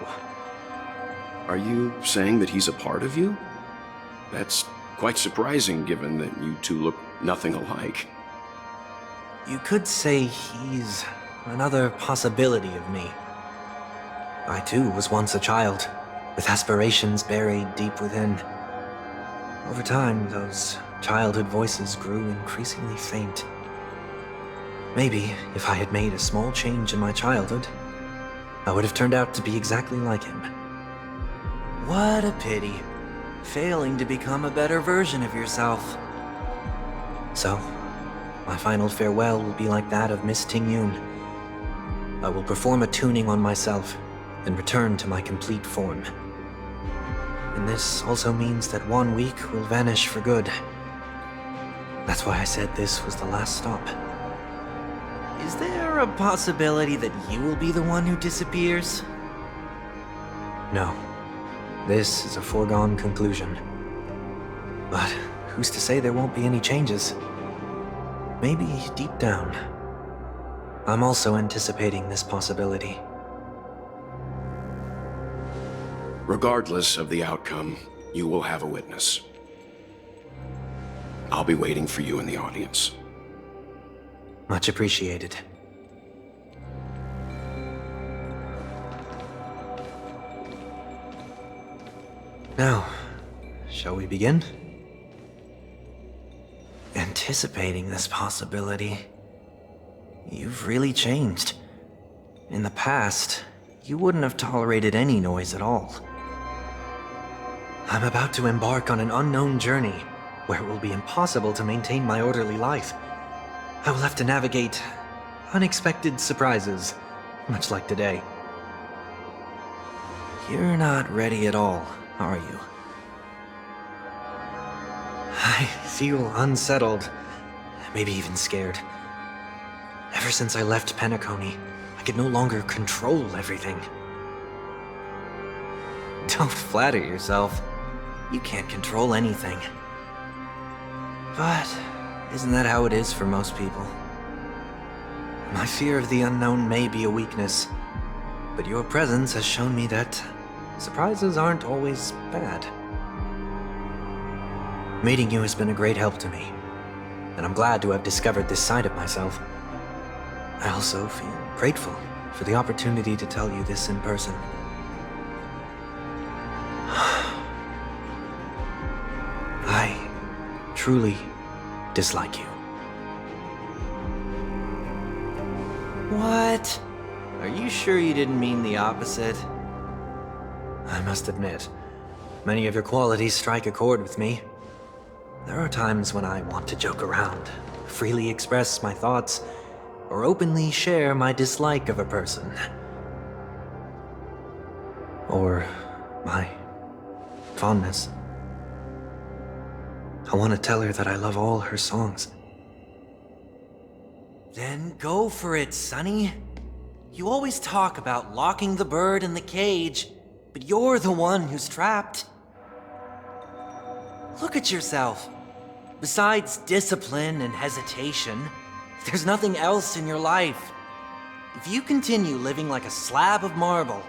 Are you saying that he's a part of you? That's quite surprising given that you two look nothing alike. You could say he's another possibility of me. I too was once a child, with aspirations buried deep within. Over time, those childhood voices grew increasingly faint. Maybe if I had made a small change in my childhood, I would have turned out to be exactly like him. What a pity, failing to become a better version of yourself. So, my final farewell will be like that of Miss Tingyuh. I will perform a tuning on myself and return to my complete form. And this also means that 1 week will vanish for good. That's why I said this was the last stop. Is there a possibility that you will be the one who disappears? No. This is a foregone conclusion. But who's to say there won't be any changes? Maybe deep down, I'm also anticipating this possibility. Regardless of the outcome, you will have a witness. I'll be waiting for you in the audience. Much appreciated. Now, shall we begin? Anticipating this possibility. You've really changed. In the past, you wouldn't have tolerated any noise at all. I'm about to embark on an unknown journey, where it will be impossible to maintain my orderly life. I will have to navigate unexpected surprises, much like today. You're not ready at all, are you? I feel unsettled, maybe even scared. Ever since I left Penacony, I could no longer control everything. Don't flatter yourself. You can't control anything. But isn't that how it is for most people? My fear of the unknown may be a weakness, but your presence has shown me that surprises aren't always bad. Meeting you has been a great help to me, and I'm glad to have discovered this side of myself. I also feel grateful for the opportunity to tell you this in person. I truly dislike you. What? Are you sure you didn't mean the opposite? I must admit, many of your qualities strike a chord with me. There are times when I want to joke around, freely express my thoughts, or openly share my dislike of a person. Or my fondness. I want to tell her that I love all her songs. Then go for it, Sonny. You always talk about locking the bird in the cage, but you're the one who's trapped. Look at yourself. Besides discipline and hesitation, there's nothing else in your life. If you continue living like a slab of marble,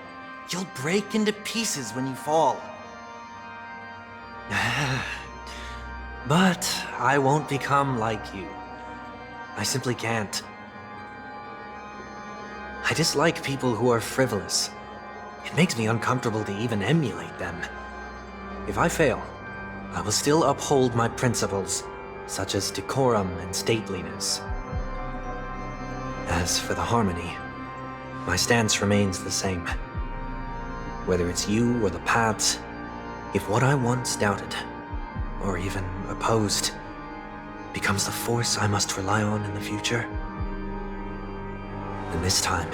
you'll break into pieces when you fall. But I won't become like you. I simply can't. I dislike people who are frivolous. It makes me uncomfortable to even emulate them. If I fail, I will still uphold my principles, such as decorum and stateliness. As for the harmony, my stance remains the same. Whether it's you or the paths, if what I once doubted, or even opposed, becomes the force I must rely on in the future, then this time,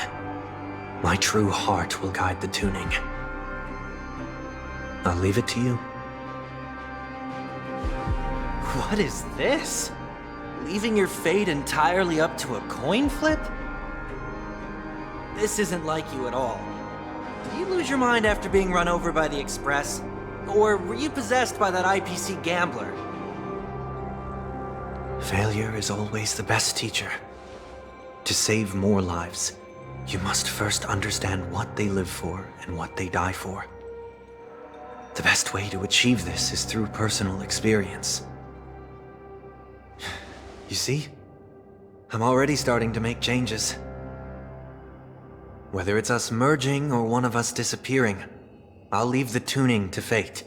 my true heart will guide the tuning. I'll leave it to you. What is this? Leaving your fate entirely up to a coin flip? This isn't like you at all. Did you lose your mind after being run over by the Express? Or were you possessed by that IPC gambler? Failure is always the best teacher. To save more lives, you must first understand what they live for and what they die for. The best way to achieve this is through personal experience. You see? I'm already starting to make changes. Whether it's us merging or one of us disappearing, I'll leave the tuning to fate,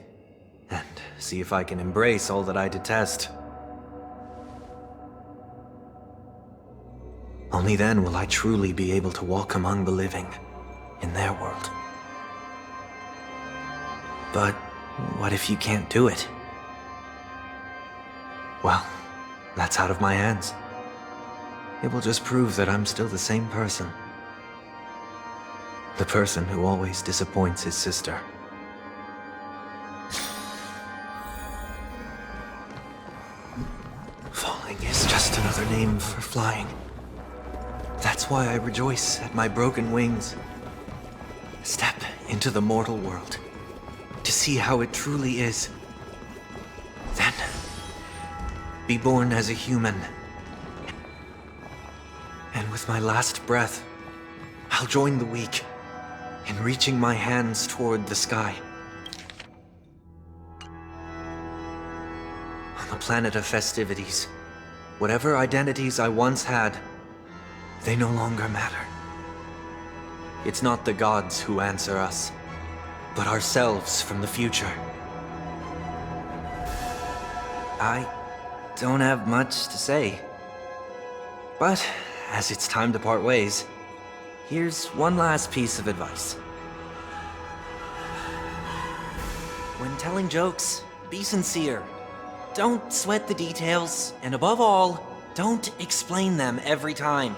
and see if I can embrace all that I detest. Only then will I truly be able to walk among the living, in their world. But what if you can't do it? Well, that's out of my hands. It will just prove that I'm still the same person. The person who always disappoints his sister. Falling is just another name for flying. That's why I rejoice at my broken wings. Step into the mortal world to see how it truly is. Then, be born as a human. And with my last breath, I'll join the weak in reaching my hands toward the sky. On the planet of festivities, whatever identities I once had, they no longer matter. It's not the gods who answer us, but ourselves from the future. I don't have much to say, but as it's time to part ways, here's one last piece of advice. When telling jokes, be sincere. Don't sweat the details, and above all, don't explain them every time.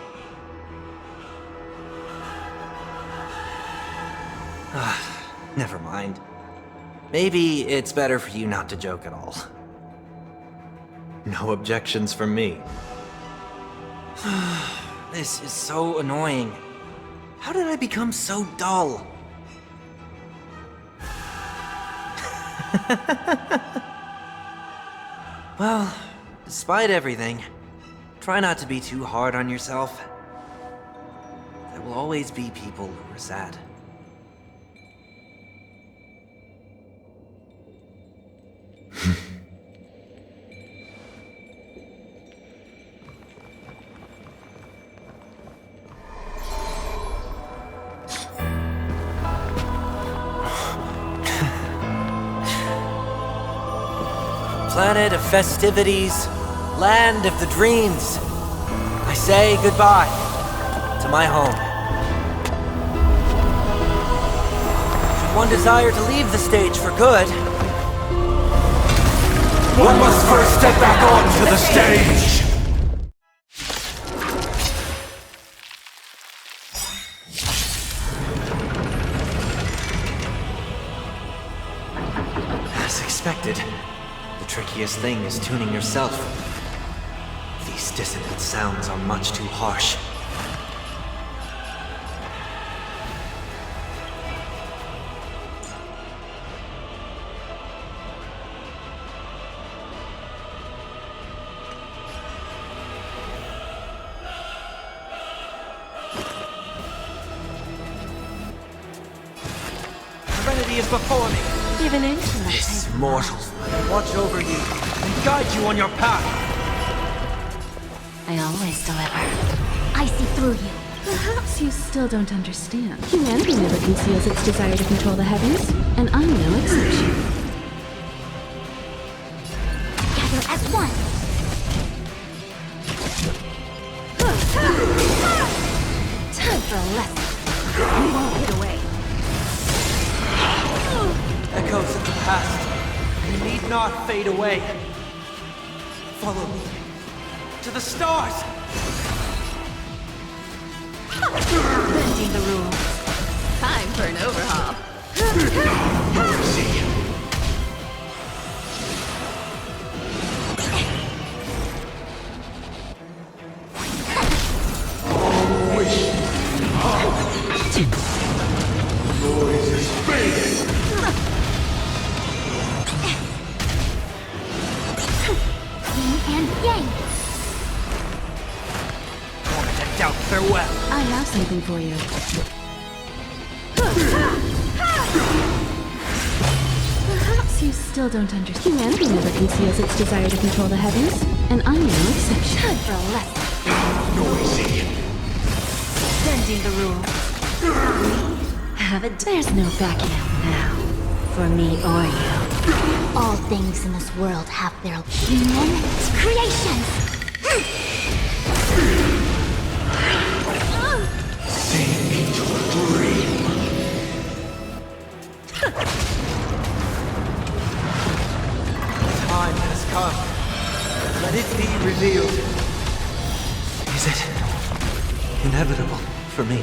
Never mind. Maybe it's better for you not to joke at all. No objections from me. This is so annoying. How did I become so dull? Well, despite everything, try not to be too hard on yourself. There will always be people who are sad. Planet of festivities, land of the dreams. I say goodbye to my home. Should one desire to leave the stage for good, one must first step back onto the stage! As expected, the trickiest thing is tuning yourself. These dissonant sounds are much too harsh. remedy is before me. Given in to This mortal watch over you and guide you on your path. I always deliver. I see through you. Perhaps you still don't understand. Humanity never conceals its desire to control the heavens, and I'm no exception. Gather as one. Time for a lesson. You won't get away. Echoes of the past, they need not fade away. Follow me to the stars. Bending the rules. Time for an overhaul. Noise is fading. Yin and yang. Moment of doubt, farewell. I have something for you. Perhaps you still don't understand. Humanity never conceals its desire to control the heavens, and I'm no exception. Time for a lesson. Noisy. Bending the rules. There's no backing out now. For me or you. All things in this world have their human creations. Sink into a dream. Time has come. Let it be revealed. Is it inevitable for me?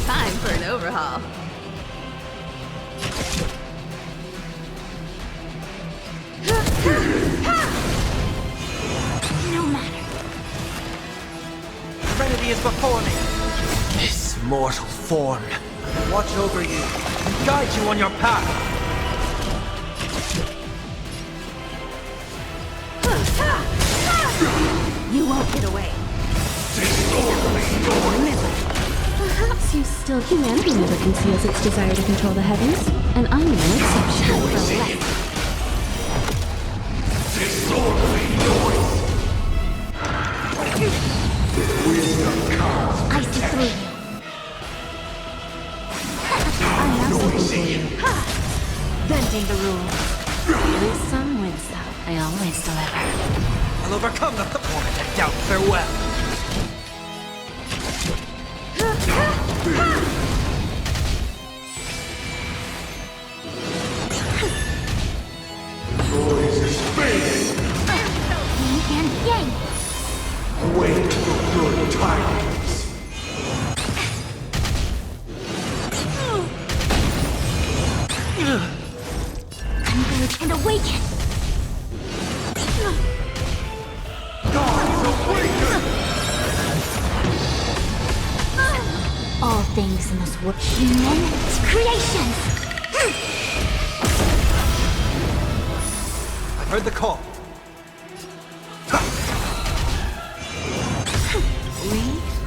Time for an overhaul. No matter. The remedy is before me. This mortal form will watch over you and guide you on your path. You won't get away. Perhaps you still. Humanity never conceals its desire to control the heavens, and I'm no exception. Disorderly noise. Wisdom comes. I see through you. Noisy. Bending the rules. Lose some, win some. I always deliver. I'll overcome the moment of doubt, farewell. Noise is fading. Yin and yang. Wait for good tidings. Converge and awaken. Gods awaken. All things in this world, human creations. I've heard the call.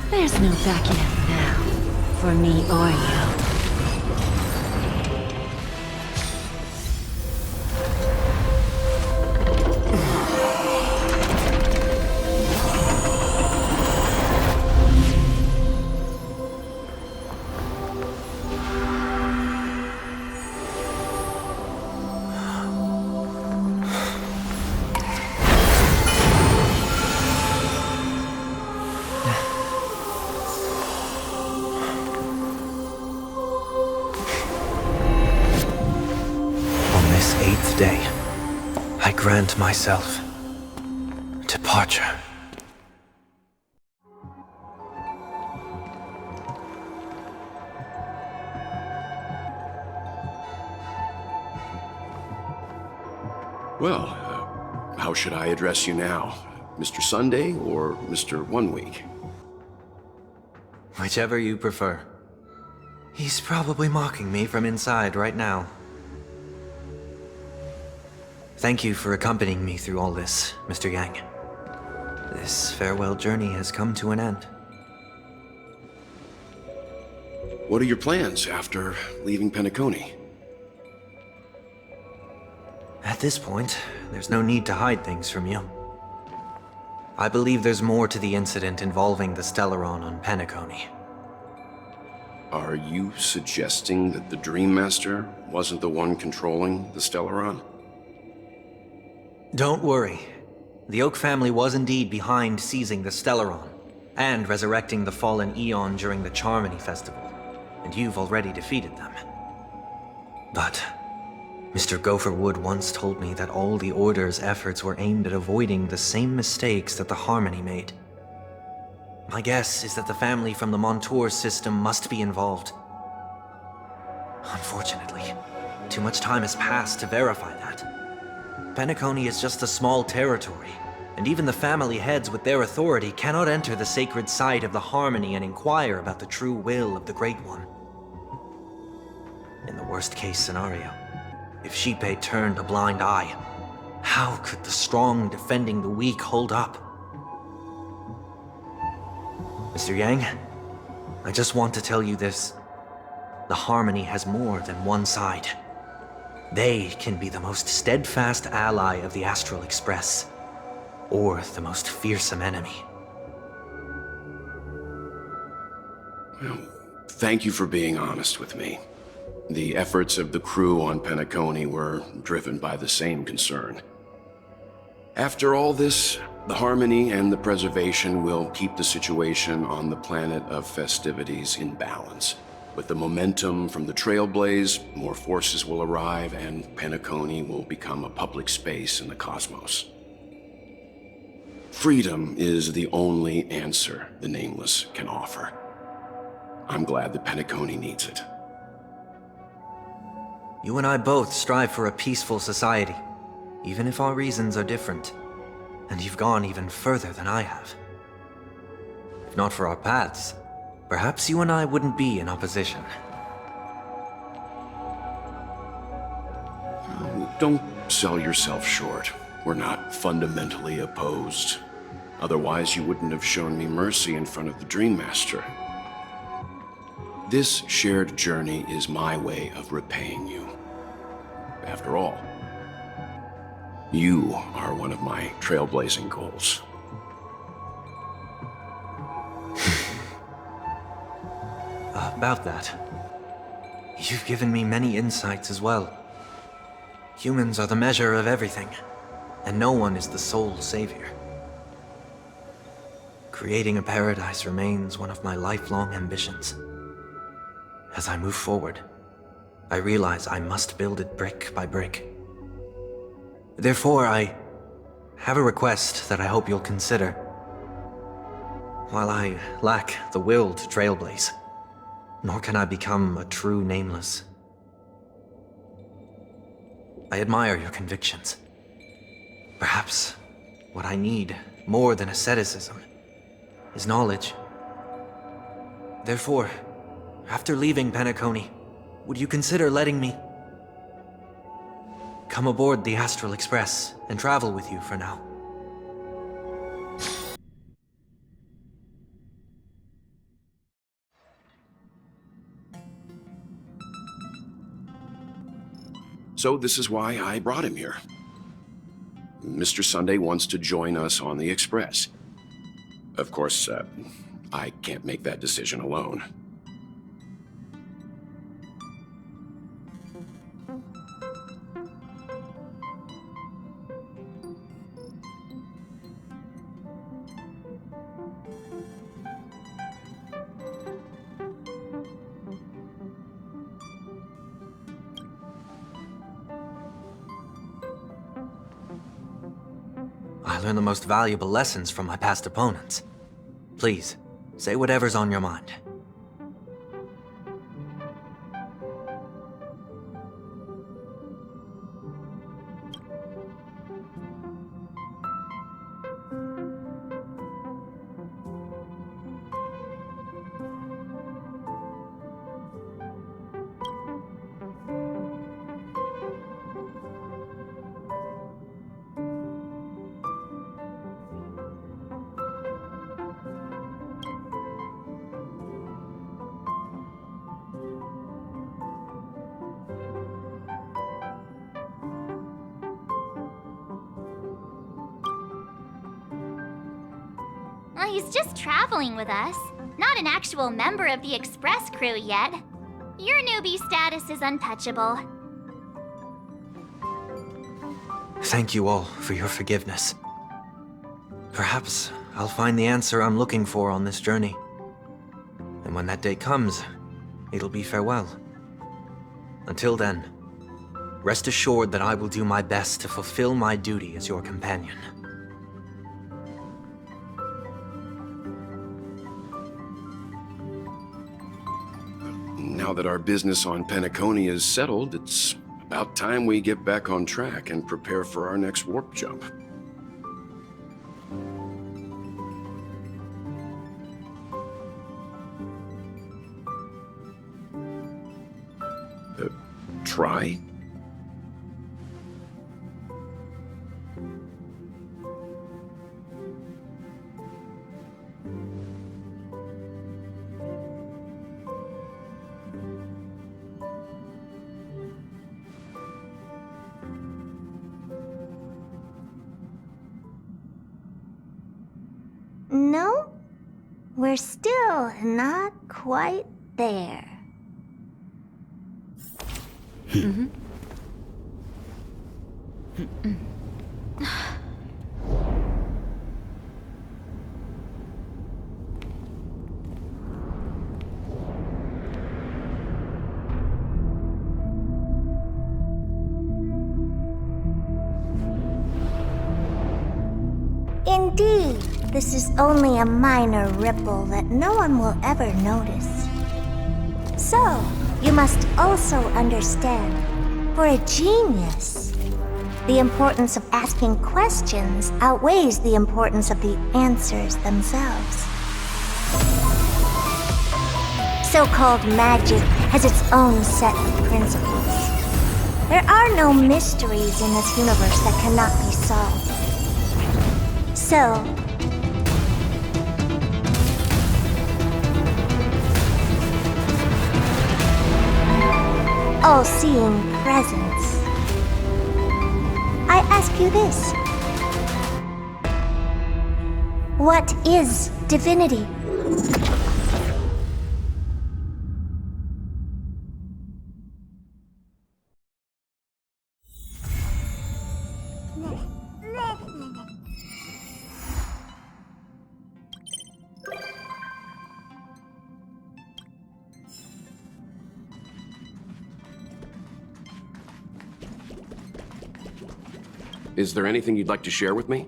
There's no backing out now. For me or you. Day, I grant myself departure. Well, how should I address you now? Mr. Sunday or Mr. 1 Week? Whichever you prefer. He's probably mocking me from inside right now. Thank you for accompanying me through all this, Mr. Yang. This farewell journey has come to an end. What are your plans after leaving Penacony? At this point, there's no need to hide things from you. I believe there's more to the incident involving the Stellaron on Penacony. Are you suggesting that the Dream Master wasn't the one controlling the Stellaron? Don't worry. The Oak family was indeed behind seizing the Stellaron, and resurrecting the fallen Eon during the Charmony Festival, and you've already defeated them. But Mr. Gopherwood once told me that all the Order's efforts were aimed at avoiding the same mistakes that the Harmony made. My guess is that the family from the Montour system must be involved. Unfortunately, too much time has passed to verify that. Penacony is just a small territory, and even the family heads with their authority cannot enter the sacred site of the Harmony and inquire about the true will of the Great One. In the worst-case scenario, if Xipe turned a blind eye, how could the strong defending the weak hold up? Mr. Yang, I just want to tell you this. The Harmony has more than one side. They can be the most steadfast ally of the Astral Express, or the most fearsome enemy. Well, thank you for being honest with me. The efforts of the crew on Penacony were driven by the same concern. After all this, the Harmony and the Preservation will keep the situation on the planet of festivities in balance. With the momentum from the Trailblaze, more forces will arrive and Penacony will become a public space in the cosmos. Freedom is the only answer the Nameless can offer. I'm glad that Penacony needs it. You and I both strive for a peaceful society, even if our reasons are different. And you've gone even further than I have. If not for our paths, perhaps you and I wouldn't be in opposition. Don't sell yourself short. We're not fundamentally opposed. Otherwise, you wouldn't have shown me mercy in front of the Dream Master. This shared journey is my way of repaying you. After all, you are one of my trailblazing goals. About that, you've given me many insights as well. Humans are the measure of everything, and no one is the sole savior. Creating a paradise remains one of my lifelong ambitions. As I move forward, I realize I must build it brick by brick. Therefore, I have a request that I hope you'll consider. While I lack the will to trailblaze, nor can I become a true Nameless, I admire your convictions. Perhaps what I need, more than asceticism, is knowledge. Therefore, after leaving Penacony, would you consider letting me come aboard the Astral Express and travel with you for now? So this is why I brought him here. Mr. Sunday wants to join us on the Express. Of course, I can't make that decision alone. I learned the most valuable lessons from my past opponents. Please, say whatever's on your mind. Well, he's just traveling with us. Not an actual member of the Express crew yet. Your newbie status is untouchable. Thank you all for your forgiveness. Perhaps I'll find the answer I'm looking for on this journey. And when that day comes, it'll be farewell. Until then, rest assured that I will do my best to fulfill my duty as your companion. Now that our business on Penacony is settled, it's about time we get back on track and prepare for our next warp jump. Try? No, we're still not quite there. Indeed, this is only a minor ripple that no one will ever notice. So, you must also understand, for a genius, the importance of asking questions outweighs the importance of the answers themselves. So-called magic has its own set of principles. There are no mysteries in this universe that cannot be solved. So, all-seeing presence, I ask you this. What is divinity? Is there anything you'd like to share with me?